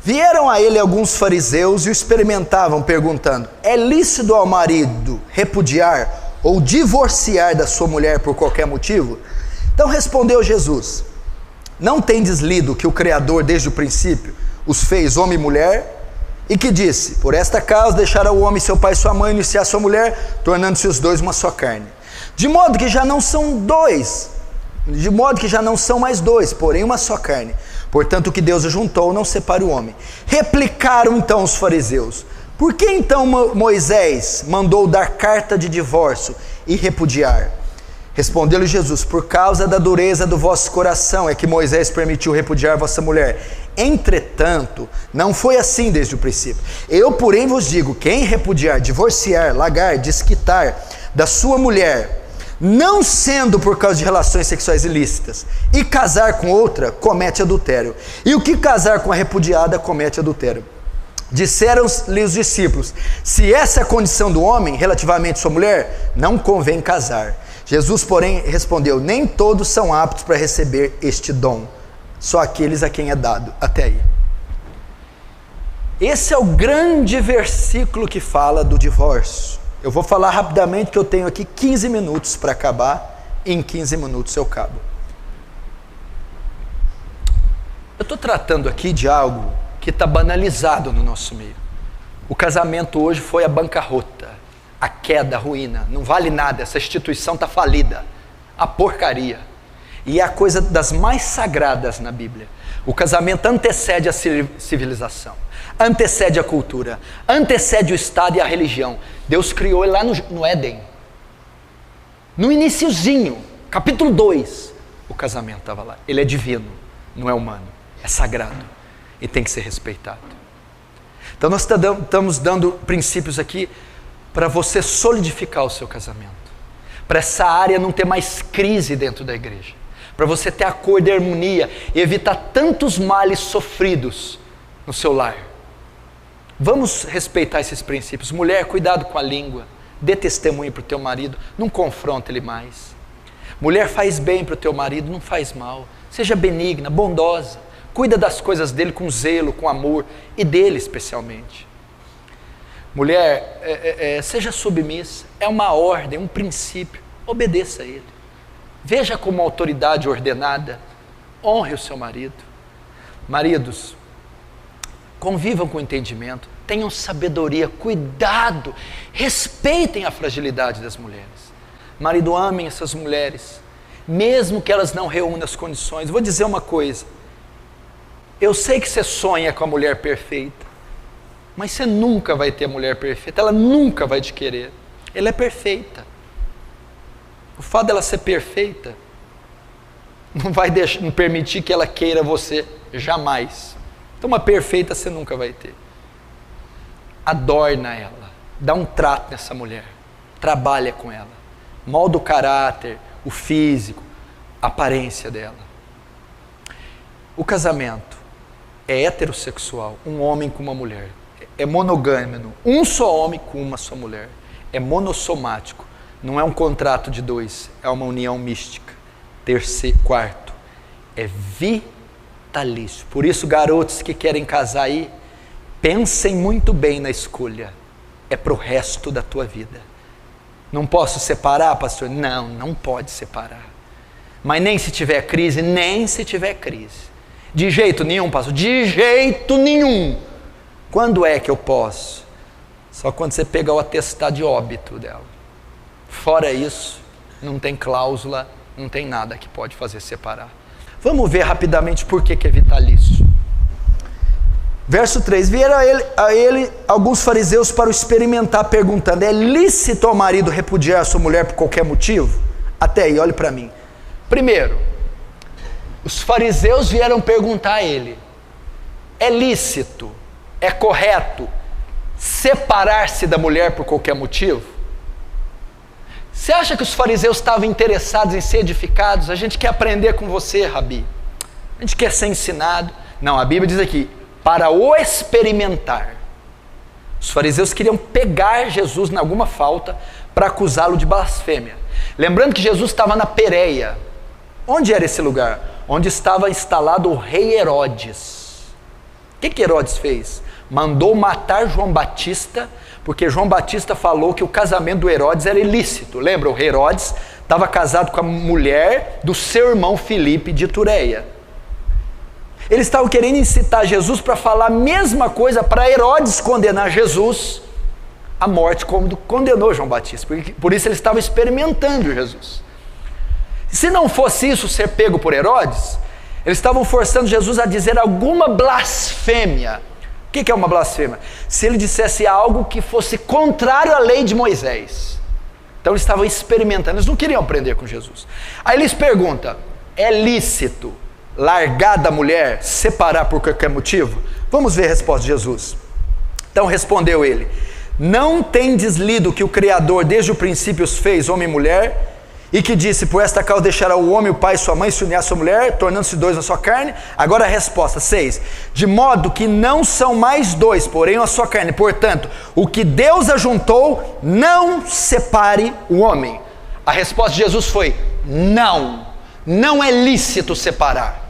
Vieram a ele alguns fariseus e o experimentavam, perguntando: é lícito ao marido repudiar ou divorciar da sua mulher por qualquer motivo? Então respondeu Jesus: Não tendes lido que o Criador desde o princípio os fez homem e mulher, e que disse: por esta causa deixará o homem seu pai e sua mãe, iniciar sua mulher, tornando-se os dois uma só carne. De modo que já não são dois, de modo que já não são mais dois, porém uma só carne. Portanto, o que Deus ajuntou, não separe o homem. Replicaram então os fariseus: por que então Moisés mandou dar carta de divórcio e repudiar? Respondeu-lhe Jesus: por causa da dureza do vosso coração é que Moisés permitiu repudiar vossa mulher. Entretanto, não foi assim desde o princípio. Eu, porém, vos digo: quem repudiar, divorciar, largar, desquitar da sua mulher, não sendo por causa de relações sexuais ilícitas, e casar com outra, comete adultério. E o que casar com a repudiada, comete adultério. Disseram-lhe os discípulos: se essa é a condição do homem relativamente à sua mulher, não convém casar. Jesus, porém, respondeu: nem todos são aptos para receber este dom, só aqueles a quem é dado. Até aí. Esse é o grande versículo que fala do divórcio. Eu vou falar rapidamente, que eu tenho aqui 15 minutos para acabar. Em 15 minutos eu acabo. Eu estou tratando aqui de algo que está banalizado no nosso meio. O casamento hoje foi a bancarrota, a queda, a ruína. Não vale nada, essa instituição está falida. A porcaria. E é a coisa das mais sagradas na Bíblia. O casamento antecede a civilização, antecede a cultura, antecede o Estado e a religião. Deus criou ele lá no Éden. No iniciozinho, capítulo 2, o casamento estava lá. Ele é divino, não é humano, é sagrado e tem que ser respeitado. Então nós estamos dando princípios aqui para você solidificar o seu casamento, para essa área não ter mais crise dentro da igreja, para você ter acordo e harmonia e evitar tantos males sofridos no seu lar. Vamos respeitar esses princípios. Mulher, cuidado com a língua, dê testemunho para o teu marido, não confronta ele mais. Mulher, faz bem para o teu marido, não faz mal, seja benigna, bondosa, cuida das coisas dele com zelo, com amor, e dele especialmente. Mulher, seja submissa, é uma ordem, um princípio, obedeça a ele. Veja como autoridade ordenada, honre o seu marido. Maridos, convivam com entendimento, tenham sabedoria, cuidado, respeitem a fragilidade das mulheres. Marido, amem essas mulheres, mesmo que elas não reúnam as condições. Vou dizer uma coisa, eu sei que você sonha com a mulher perfeita, mas você nunca vai ter a mulher perfeita, ela nunca vai te querer, ela é perfeita. O fato dela ser perfeita não vai não permitir que ela queira você, jamais. Então uma perfeita você nunca vai ter. Adorna ela, dá um trato nessa mulher, trabalha com ela, molda o caráter, o físico, a aparência dela. O casamento é heterossexual, um homem com uma mulher. É monogâmico, um só homem com uma só mulher. É monossomático, não é um contrato de dois, é uma união mística. Quarto, é vitalício. Por isso, garotos que querem casar aí, pensem muito bem na escolha. É para o resto da tua vida. Não posso separar, pastor? Não, não pode separar. Mas nem se tiver crise, nem se tiver crise. De jeito nenhum, pastor? De jeito nenhum. Quando é que eu posso? Só quando você pegar o atestado de óbito dela. Fora isso, não tem cláusula, não tem nada que pode fazer separar. Vamos ver rapidamente por que é vitalício. Verso 3, vieram a ele alguns fariseus para o experimentar, perguntando: é lícito ao marido repudiar a sua mulher por qualquer motivo? Até aí, olhe para mim. Primeiro, os fariseus vieram perguntar a ele: é lícito, é correto separar-se da mulher por qualquer motivo? Você acha que os fariseus estavam interessados em ser edificados? A gente quer aprender com você, Rabi. A gente quer ser ensinado. Não, a Bíblia diz aqui, para o experimentar. Os fariseus queriam pegar Jesus em alguma falta para acusá-lo de blasfêmia. Lembrando que Jesus estava na Pérea. Onde era esse lugar? Onde estava instalado o rei Herodes. O que Herodes fez? Mandou matar João Batista, porque João Batista falou que o casamento do Herodes era ilícito. Lembra? O Herodes estava casado com a mulher do seu irmão Filipe de Itureia. Eles estavam querendo incitar Jesus para falar a mesma coisa para Herodes condenar Jesus à morte, como condenou João Batista. Por isso eles estavam experimentando Jesus. Se não fosse isso, ser pego por Herodes, eles estavam forçando Jesus a dizer alguma blasfêmia. O que é uma blasfêmia? Se ele dissesse algo que fosse contrário à lei de Moisés. Então eles estavam experimentando, eles não queriam aprender com Jesus. Aí eles perguntam: é lícito largar da mulher, separar por qualquer motivo? Vamos ver a resposta de Jesus. Então respondeu ele: não tendes lido que o Criador desde o princípio os fez homem e mulher, e que disse: por esta causa deixará o homem, o pai e sua mãe, se unir à sua mulher, tornando-se dois na sua carne? Agora a resposta, 6. De modo que não são mais dois, porém a sua carne. Portanto, o que Deus ajuntou, não separe o homem. A resposta de Jesus foi: não é lícito separar,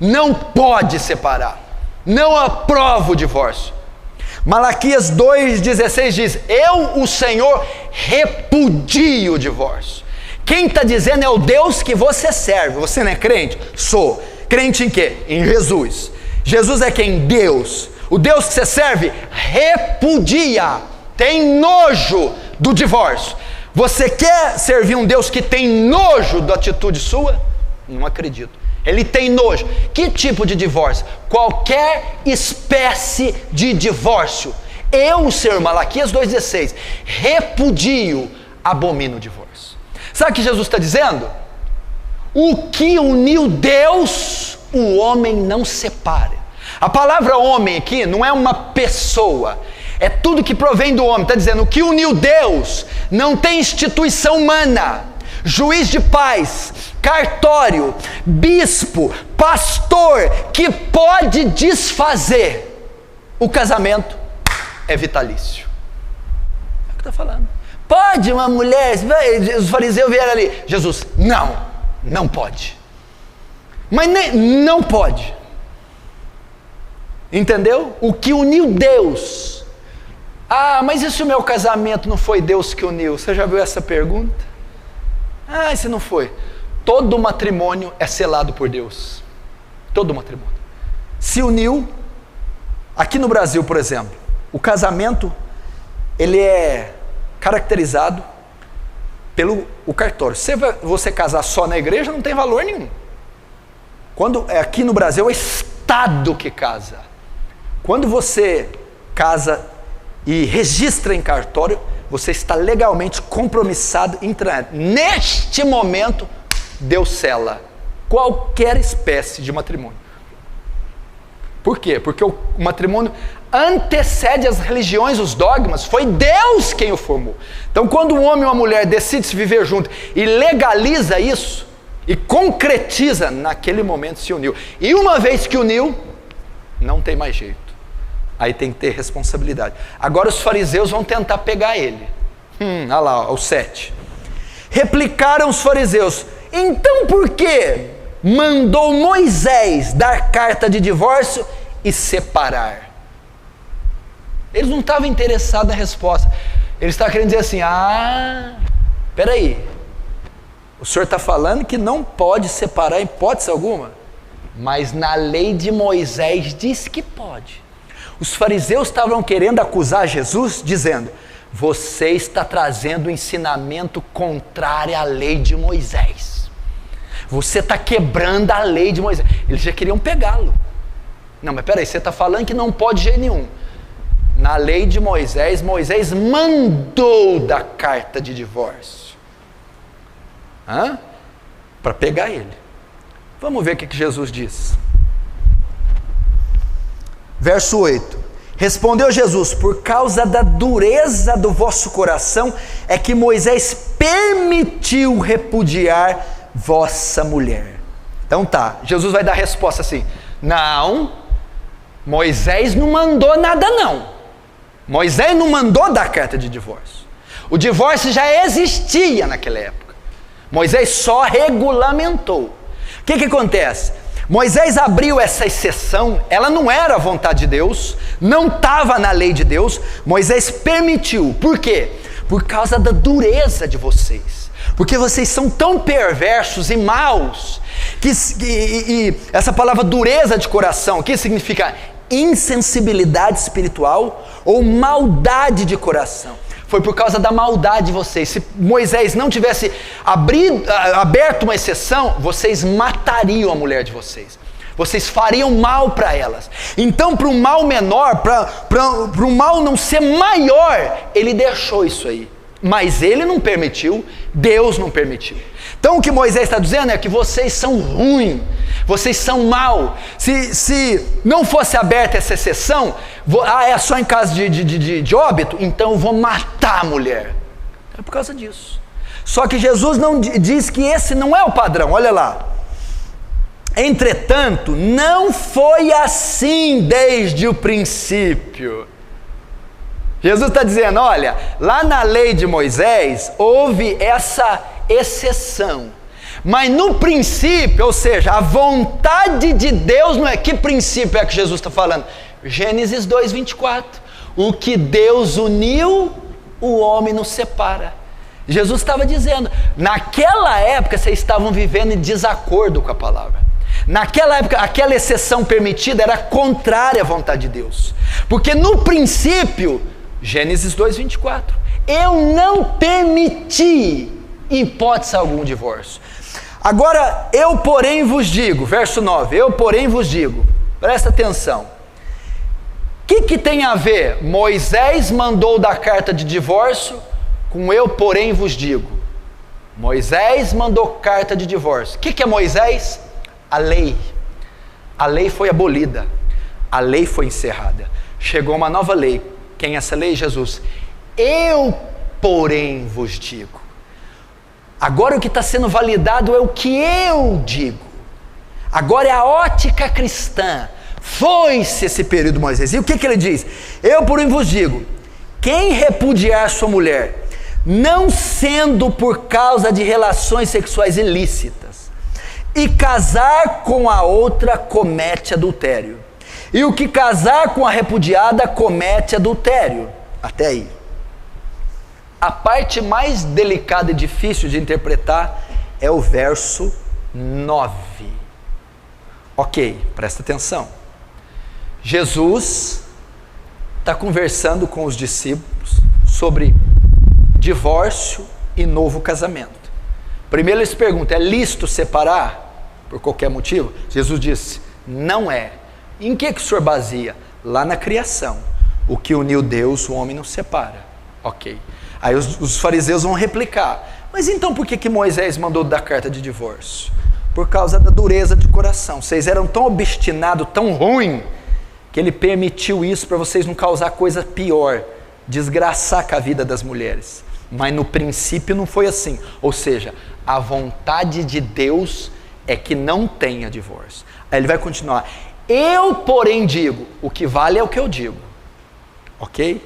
não pode separar, não aprova o divórcio. Malaquias 2,16 diz: eu, o Senhor, repudio o divórcio. Quem está dizendo é o Deus que você serve. Você não é crente? Sou. Crente em quê? Em Jesus. Jesus é quem? Deus. O Deus que você serve repudia, tem nojo do divórcio. Você quer servir um Deus que tem nojo da atitude sua? Não acredito. Ele tem nojo. Que tipo de divórcio? Qualquer espécie de divórcio. Eu, Senhor, Malaquias 2,16, repudio, abomino o divórcio. Sabe o que Jesus está dizendo? O que uniu Deus, o homem não separa. A palavra homem aqui não é uma pessoa, é tudo que provém do homem. Está dizendo: o que uniu Deus não tem instituição humana, juiz de paz, cartório, bispo, pastor, que pode desfazer. O casamento é vitalício. É o que está falando. Pode uma mulher, os fariseus vieram ali, Jesus, não pode. Mas não pode. Entendeu? O que uniu Deus. Ah, mas e se o meu casamento não foi Deus que uniu? Você já viu essa pergunta? Ah, e se não foi? Todo matrimônio é selado por Deus. Todo matrimônio. Se uniu, aqui no Brasil, por exemplo, o casamento, ele é caracterizado pelo cartório. Se você casar só na igreja, não tem valor nenhum. Quando aqui no Brasil é o Estado que casa. Quando você casa e registra em cartório, você está legalmente compromissado em entrar. Neste momento, Deus sela qualquer espécie de matrimônio. Por quê? Porque o matrimônio antecede as religiões, os dogmas. Foi Deus quem o formou. Então, quando um homem e uma mulher decidem se viver junto e legaliza isso e concretiza, naquele momento se uniu. E uma vez que uniu, não tem mais jeito. Aí tem que ter responsabilidade. Agora os fariseus vão tentar pegar ele. Olha lá, o 7. Replicaram os fariseus: então por que mandou Moisés dar carta de divórcio e separar? Eles não estavam interessados na resposta. Eles estavam querendo dizer assim: peraí, o senhor está falando que não pode separar em hipótese alguma, mas na lei de Moisés diz que pode. Os fariseus estavam querendo acusar Jesus, dizendo: você está trazendo um ensinamento contrário à lei de Moisés. Você está quebrando a lei de Moisés. Eles já queriam pegá-lo. Não, mas peraí, você está falando que não pode de jeito nenhum. Na lei de Moisés, Moisés mandou dar carta de divórcio. Para pegar ele. Vamos ver o que Jesus diz. Verso 8. Respondeu Jesus: por causa da dureza do vosso coração é que Moisés permitiu repudiar vossa mulher. Então tá, Jesus vai dar a resposta assim: não, Moisés não mandou nada não. Moisés não mandou dar carta de divórcio. O divórcio já existia naquela época. Moisés só regulamentou. O que acontece? Moisés abriu essa exceção, ela não era a vontade de Deus, não estava na lei de Deus. Moisés permitiu. Por quê? Por causa da dureza de vocês. Porque vocês são tão perversos e maus E essa palavra dureza de coração, que significa insensibilidade espiritual ou maldade de coração. Foi por causa da maldade de vocês. Se Moisés não tivesse aberto uma exceção, vocês matariam a mulher de vocês. Vocês fariam mal para elas. Então, para um mal menor, para um mal não ser maior, ele deixou isso aí. Mas ele não permitiu, Deus não permitiu. Então o que Moisés está dizendo é que vocês são ruins, vocês são mal. Se não fosse aberta essa exceção, é só em caso de óbito, então eu vou matar a mulher. É por causa disso. Só que Jesus não diz que esse não é o padrão, olha lá. Entretanto, não foi assim desde o princípio. Jesus está dizendo, olha, lá na lei de Moisés, houve essa exceção. Mas no princípio, ou seja, a vontade de Deus não é... Que princípio é que Jesus está falando? Gênesis 2:24. O que Deus uniu, o homem não separa. Jesus estava dizendo, naquela época vocês estavam vivendo em desacordo com a palavra. Naquela época, aquela exceção permitida era contrária à vontade de Deus. Porque no princípio... Gênesis 2:24, eu não permiti hipótese algum divórcio. Agora, eu porém vos digo, verso 9, eu porém vos digo, presta atenção, o que tem a ver Moisés mandou dar carta de divórcio com eu porém vos digo? Moisés mandou carta de divórcio. O que é Moisés? A lei foi abolida, a lei foi encerrada, chegou uma nova lei. Quem é essa lei? Jesus. Eu, porém, vos digo. Agora o que está sendo validado é o que eu digo. Agora é a ótica cristã. Foi-se esse período de Moisés. E o que ele diz? Eu, porém, vos digo, quem repudiar sua mulher, não sendo por causa de relações sexuais ilícitas, e casar com a outra, comete adultério. E o que casar com a repudiada comete adultério. Até aí. A parte mais delicada e difícil de interpretar é o verso 9. Ok, presta atenção. Jesus está conversando com os discípulos sobre divórcio e novo casamento. Primeiro eles perguntam, é lícito separar por qualquer motivo? Jesus disse, não é. Em que o senhor baseia? Lá na criação. O que uniu Deus, o homem não separa. Ok. Aí os fariseus vão replicar. Mas então por que Moisés mandou dar carta de divórcio? Por causa da dureza de coração. Vocês eram tão obstinados, tão ruim, que ele permitiu isso para vocês não causar coisa pior, desgraçar com a vida das mulheres. Mas no princípio não foi assim. Ou seja, a vontade de Deus é que não tenha divórcio. Aí ele vai continuar. Eu, porém, digo, o que vale é o que eu digo, ok?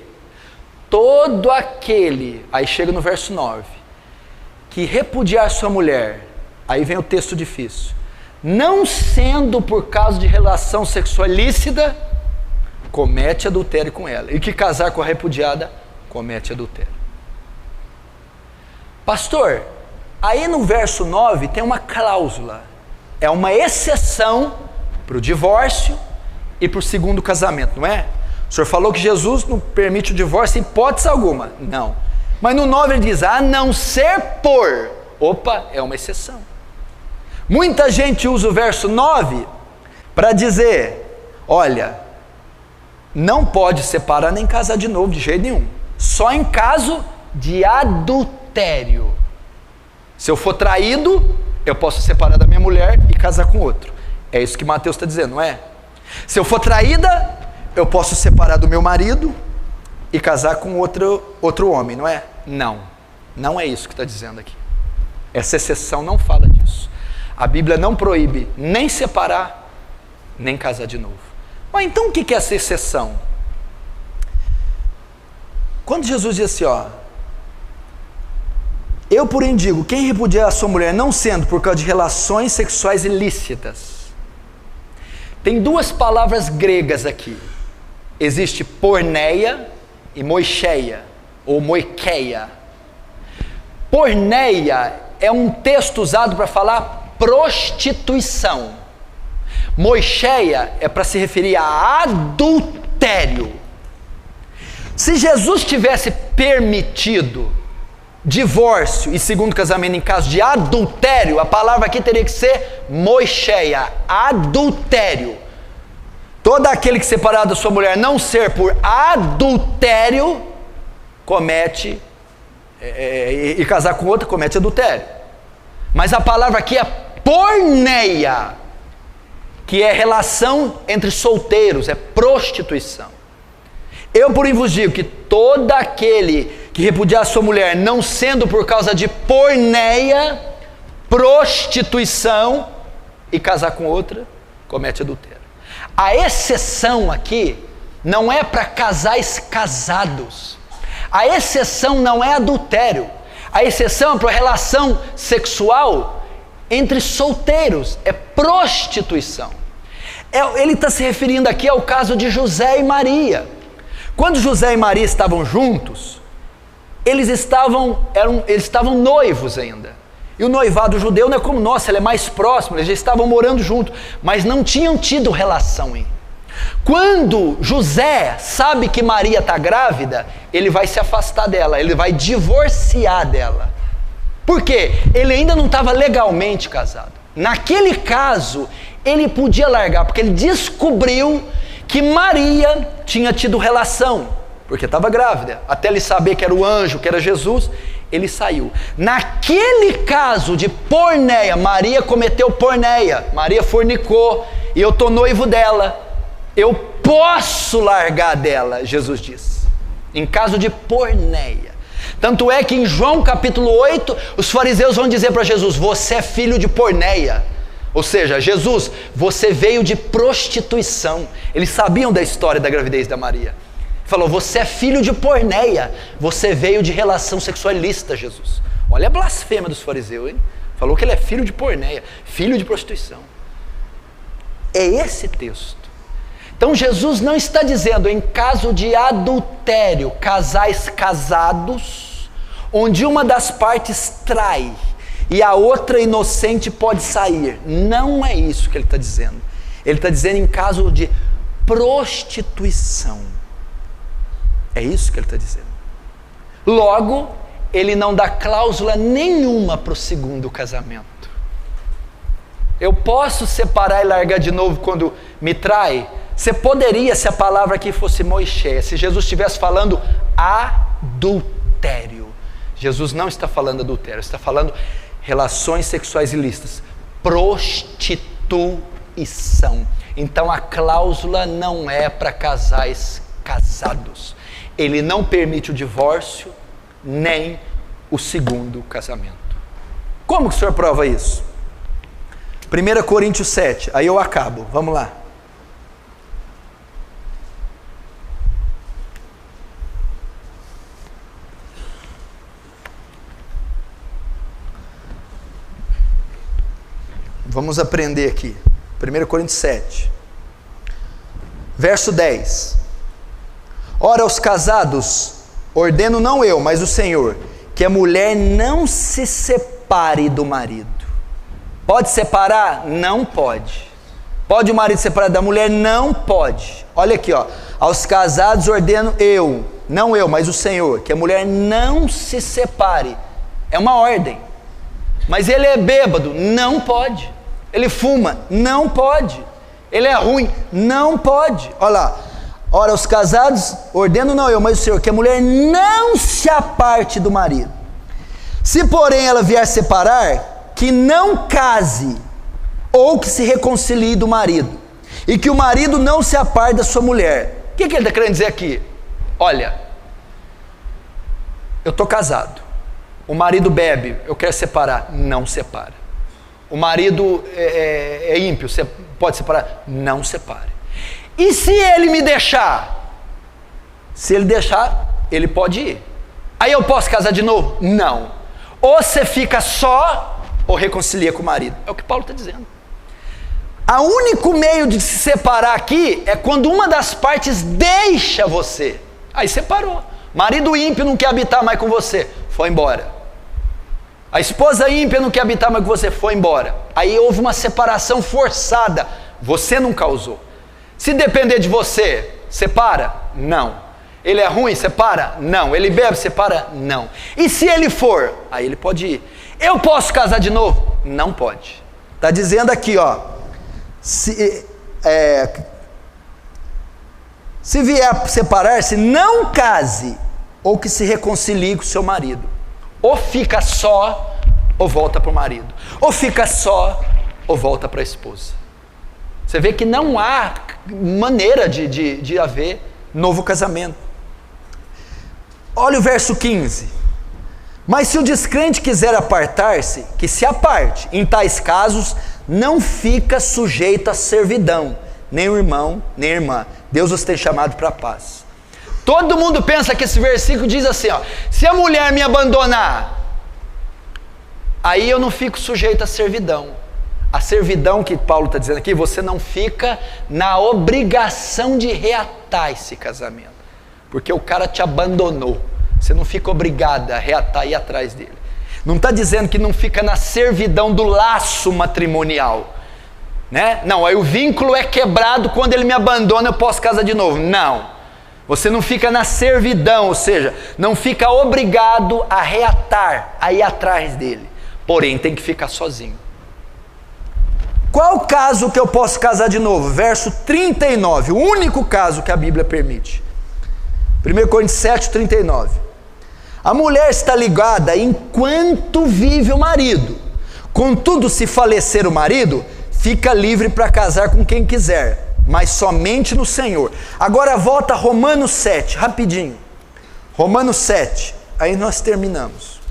Todo aquele, aí chega no verso 9, que repudiar sua mulher, aí vem o texto difícil, não sendo por causa de relação sexual ilícita, comete adultério com ela, e que casar com a repudiada, comete adultério. Pastor, aí no verso 9 tem uma cláusula, é uma exceção para o divórcio e para o segundo casamento, não é? O senhor falou que Jesus não permite o divórcio em hipótese alguma. Não. Mas no 9 ele diz, a não ser por... Opa, é uma exceção. Muita gente usa o verso 9 para dizer, olha, não pode separar nem casar de novo de jeito nenhum. Só em caso de adultério. Se eu for traído, eu posso separar da minha mulher e casar com outro. É isso que Mateus está dizendo, não é? Se eu for traída, eu posso separar do meu marido e casar com outro homem, não é? Não, não é isso que está dizendo aqui. Essa exceção não fala disso. A Bíblia não proíbe nem separar, nem casar de novo. Mas então o que é essa exceção? Quando Jesus diz assim, ó, eu porém digo, quem repudiar a sua mulher não sendo por causa de relações sexuais ilícitas. Tem duas palavras gregas aqui. Existe porneia e moicheia, ou moikeia. Porneia é um texto usado para falar prostituição. Moicheia é para se referir a adultério. Se Jesus tivesse permitido divórcio e segundo casamento em caso de adultério, a palavra aqui teria que ser moicheia, adultério. Todo aquele que separar da sua mulher não ser por adultério, comete, e casar com outra, comete adultério. Mas a palavra aqui é porneia, que é relação entre solteiros, é prostituição. Eu, porém, vos digo que todo aquele que repudiar a sua mulher, não sendo por causa de porneia, prostituição, e casar com outra, comete adultério. A exceção aqui não é para casais casados. A exceção não é adultério. A exceção é para relação sexual entre solteiros, é prostituição. Ele está se referindo aqui ao caso de José e Maria. Quando José e Maria estavam juntos, eles estavam noivos ainda. E o noivado judeu não é como nós, ele é mais próximo, eles já estavam morando juntos, mas não tinham tido relação ainda. Quando José sabe que Maria está grávida, ele vai se afastar dela, ele vai divorciar dela. Por quê? Ele ainda não estava legalmente casado. Naquele caso, ele podia largar, porque ele descobriu que Maria tinha tido relação, porque estava grávida. Até ele saber que era o anjo, que era Jesus, ele saiu. Naquele caso de porneia, Maria cometeu porneia, Maria fornicou, e eu estou noivo dela, eu posso largar dela, Jesus diz, em caso de porneia. Tanto é que em João capítulo 8, os fariseus vão dizer para Jesus: você é filho de porneia. Ou seja, Jesus, você veio de prostituição. Eles sabiam da história da gravidez da Maria. Falou: você é filho de porneia, você veio de relação sexual ilícita, Jesus. Olha a blasfêmia dos fariseus, hein? Falou que ele é filho de porneia, filho de prostituição. É esse texto. Então Jesus não está dizendo em caso de adultério, casais casados, onde uma das partes trai e a outra inocente pode sair. Não é isso que ele está dizendo. Ele está dizendo em caso de prostituição. É isso que ele está dizendo. Logo, ele não dá cláusula nenhuma para o segundo casamento. Eu posso separar e largar de novo quando me trai? Você poderia, se a palavra aqui fosse moicheia, se Jesus estivesse falando adultério. Jesus não está falando adultério, está falando relações sexuais ilícitas, prostituição. Então a cláusula não é para casais casados. Ele não permite o divórcio, nem o segundo casamento. Como que o senhor prova isso? 1 Coríntios 7, aí eu acabo, vamos lá. Vamos aprender aqui, 1 Coríntios 7, verso 10. Ora, aos casados, ordeno não eu, mas o Senhor, que a mulher não se separe do marido. Pode separar? Não pode. Pode o marido separar da mulher? Não pode. Olha aqui, ó. Aos casados ordeno eu, não eu, mas o Senhor, que a mulher não se separe. É uma ordem. Mas ele é bêbado? Não pode. Ele fuma? Não pode. Ele é ruim? Não pode. Olha lá. Ora, os casados, ordeno não eu, mas o Senhor, que a mulher não se aparte do marido. Se porém ela vier separar, que não case, ou que se reconcilie do marido, e que o marido não se aparte da sua mulher. O que ele está querendo dizer aqui? Olha, eu estou casado, o marido bebe, eu quero separar, não separa. O marido é ímpio, você pode separar? Não separe. E se ele me deixar? Se ele deixar, ele pode ir. Aí eu posso casar de novo? Não. Ou você fica só, ou reconcilia com o marido. É o que Paulo está dizendo. O único meio de se separar aqui é quando uma das partes deixa você. Aí separou. Marido ímpio não quer habitar mais com você. Foi embora. A esposa ímpia não quer habitar, mas que você foi embora. Aí houve uma separação forçada. Você não causou. Se depender de você, separa? Não. Ele é ruim? Separa? Não. Ele bebe? Separa? Não. E se ele for? Aí ele pode ir. Eu posso casar de novo? Não pode. Está dizendo aqui, ó. Se vier a separar-se, não case, ou que se reconcilie com seu marido. Ou fica só, ou volta para o marido. Ou fica só, ou volta para a esposa. Você vê que não há maneira de haver novo casamento. Olha o verso 15. Mas se o descrente quiser apartar-se, que se aparte. Em tais casos, não fica sujeito à servidão, nem o irmão, nem a irmã. Deus os tem chamado para a paz. Todo mundo pensa que esse versículo diz assim, ó, se a mulher me abandonar, aí eu não fico sujeito à servidão. A servidão que Paulo está dizendo aqui, você não fica na obrigação de reatar esse casamento, porque o cara te abandonou. Você não fica obrigado a reatar e ir atrás dele. Não está dizendo que não fica na servidão do laço matrimonial, né? Não, aí o vínculo é quebrado, quando ele me abandona eu posso casar de novo. Não. Você não fica na servidão, ou seja, não fica obrigado a reatar, a ir atrás dele. Porém, tem que ficar sozinho. Qual o caso que eu posso casar de novo? Verso 39, o único caso que a Bíblia permite. 1 Coríntios 7, 39. A mulher está ligada enquanto vive o marido. Contudo, se falecer o marido, fica livre para casar com quem quiser, mas somente no Senhor. Agora volta a Romanos 7, rapidinho. Romanos 7, aí nós terminamos.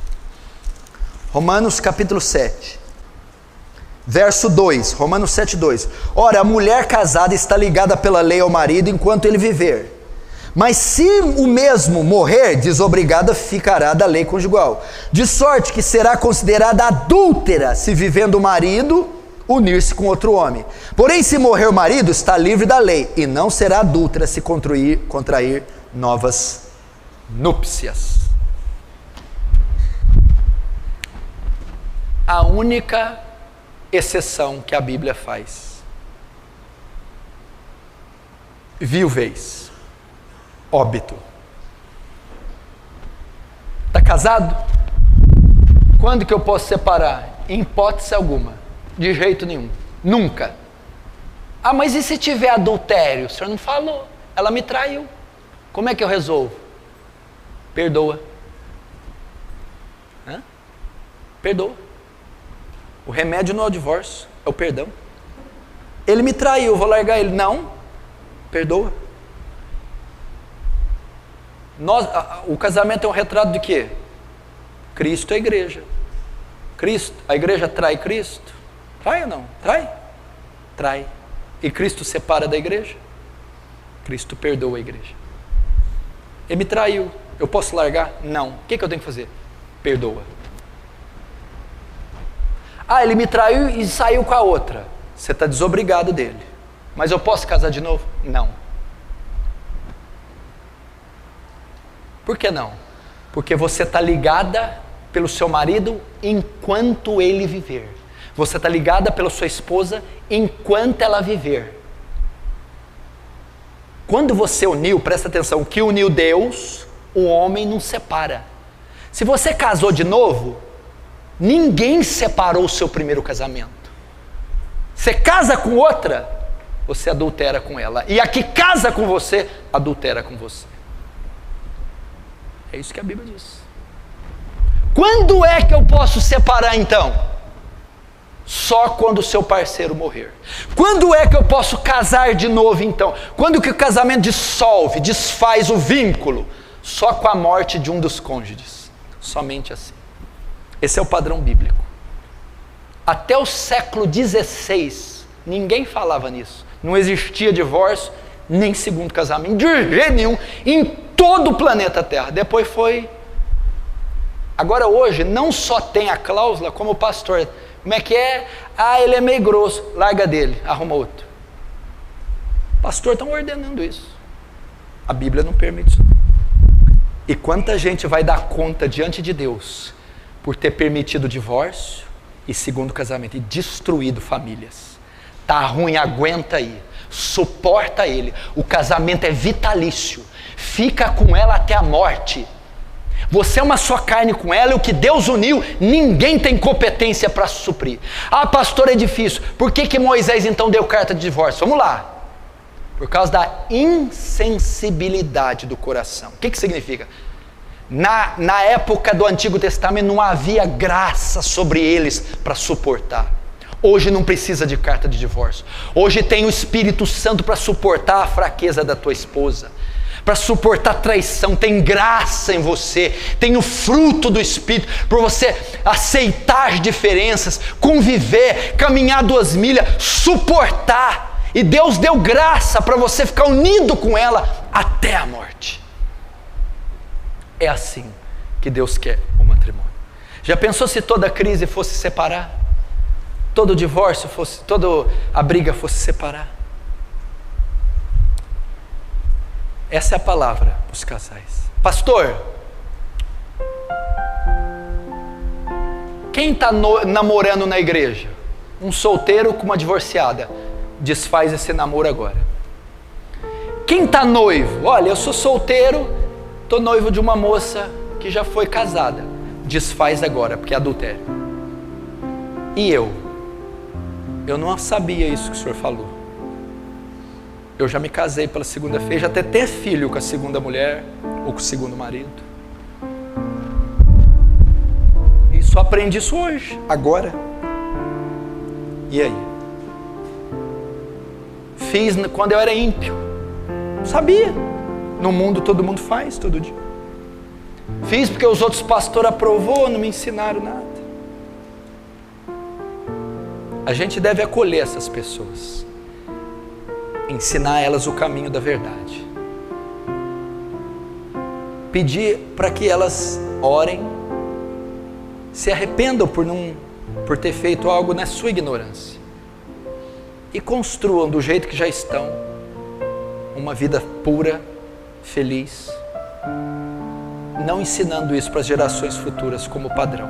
Romanos capítulo 7, verso 2, Romanos 7, 2. Ora, a mulher casada está ligada pela lei ao marido enquanto ele viver. Mas se o mesmo morrer, desobrigada ficará da lei conjugal. De sorte que será considerada adúltera se vivendo o marido unir-se com outro homem. Porém, se morrer o marido, está livre da lei, e não será adúltera se contrair novas núpcias. A única exceção que a Bíblia faz: viuvez, óbito. Está casado? Quando que eu posso separar? Em hipótese alguma. De jeito nenhum. Nunca. Ah, mas e se tiver adultério? O senhor não falou. Ela me traiu. Como é que eu resolvo? Perdoa. Hã? Perdoa. O remédio não é o divórcio, é o perdão. Ele me traiu, eu vou largar ele. Não. Perdoa. O casamento é um retrato de quê? Cristo é a igreja. Cristo, a igreja trai Cristo? Trai ou não? Trai? Trai. E Cristo separa da igreja? Cristo perdoa a igreja. Ele me traiu, eu posso largar? Não. O que eu tenho que fazer? Perdoa. Ah, ele me traiu e saiu com a outra. Você está desobrigado dele. Mas eu posso casar de novo? Não. Por que não? Porque você está ligada pelo seu marido enquanto ele viver. Você está ligada pela sua esposa enquanto ela viver. Quando você uniu, presta atenção, o que uniu Deus, o homem não separa. Se você casou de novo, ninguém separou o seu primeiro casamento. Você casa com outra, você adultera com ela. E a que casa com você, adultera com você. É isso que a Bíblia diz. Quando é que eu posso separar então? Só quando o seu parceiro morrer. Quando é que eu posso casar de novo então? Quando que o casamento dissolve, desfaz o vínculo? Só com a morte de um dos cônjuges. Somente assim. Esse é o padrão bíblico. Até o século XVI, ninguém falava nisso. Não existia divórcio, nem segundo casamento, de jeito nenhum, em todo o planeta Terra. Depois foi... Agora hoje, não só tem a cláusula, como o pastor... Como é que é? Ah, ele é meio grosso, larga dele, arruma outro. Pastor, estão ordenando isso. A Bíblia não permite isso. E quanta gente vai dar conta diante de Deus por ter permitido o divórcio e segundo casamento, e destruído famílias. Tá ruim, aguenta aí, suporta ele, o casamento é vitalício, fica com ela até a morte. Você é uma só carne com ela, e o que Deus uniu, ninguém tem competência para suprir. Ah, pastor, é difícil. Por que Moisés então deu carta de divórcio? Vamos lá. Por causa da insensibilidade do coração. O que significa? Na época do Antigo Testamento não havia graça sobre eles para suportar. Hoje não precisa de carta de divórcio. Hoje tem o Espírito Santo para suportar a fraqueza da tua esposa, para suportar traição. Tem graça em você, tem o fruto do Espírito, para você aceitar diferenças, conviver, caminhar 2 milhas, suportar. E Deus deu graça para você ficar unido com ela até a morte. É assim que Deus quer o matrimônio. Já pensou se toda crise fosse separar? Todo divórcio fosse, toda a briga fosse separar? Essa é a palavra para os casais. Pastor, quem está namorando na igreja? Um solteiro com uma divorciada. Desfaz esse namoro agora. Quem está noivo? Olha, eu sou solteiro, estou noivo de uma moça que já foi casada. Desfaz agora, porque é adultério. E eu não sabia isso que o senhor falou. Eu já me casei pela segunda vez, já até ter filho com a segunda mulher ou com o segundo marido. E só aprendi isso hoje, agora. E aí? Fiz quando eu era ímpio. Sabia. No mundo todo mundo faz, todo dia. Fiz porque os outros pastores aprovou, não me ensinaram nada. A gente deve acolher essas pessoas, ensinar elas o caminho da verdade, pedir para que elas orem, se arrependam por ter feito algo na sua ignorância e construam do jeito que já estão uma vida pura, feliz, não ensinando isso para as gerações futuras como padrão,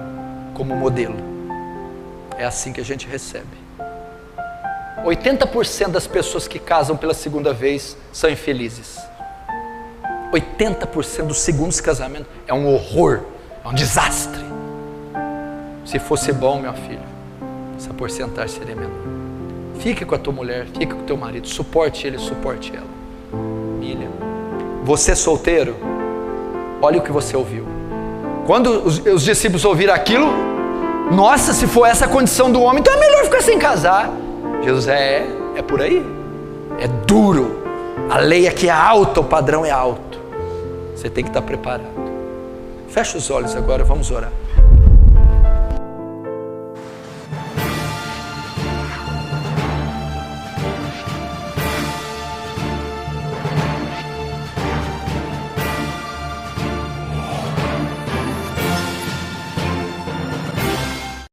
como modelo. É assim que a gente recebe. 80% das pessoas que casam pela segunda vez são infelizes. 80% dos segundos casamentos é um horror, é um desastre. Se fosse bom, meu filho, essa porcentagem seria menor. Fique com a tua mulher, fique com o teu marido, suporte ele, suporte ela. Filha, você solteiro, olha o que você ouviu. Quando os discípulos ouviram aquilo, nossa, se for essa a condição do homem, então é melhor ficar sem casar. Jesus é por aí. É duro. A lei aqui é alta, o padrão é alto. Você tem que estar preparado. Fecha os olhos agora, vamos orar.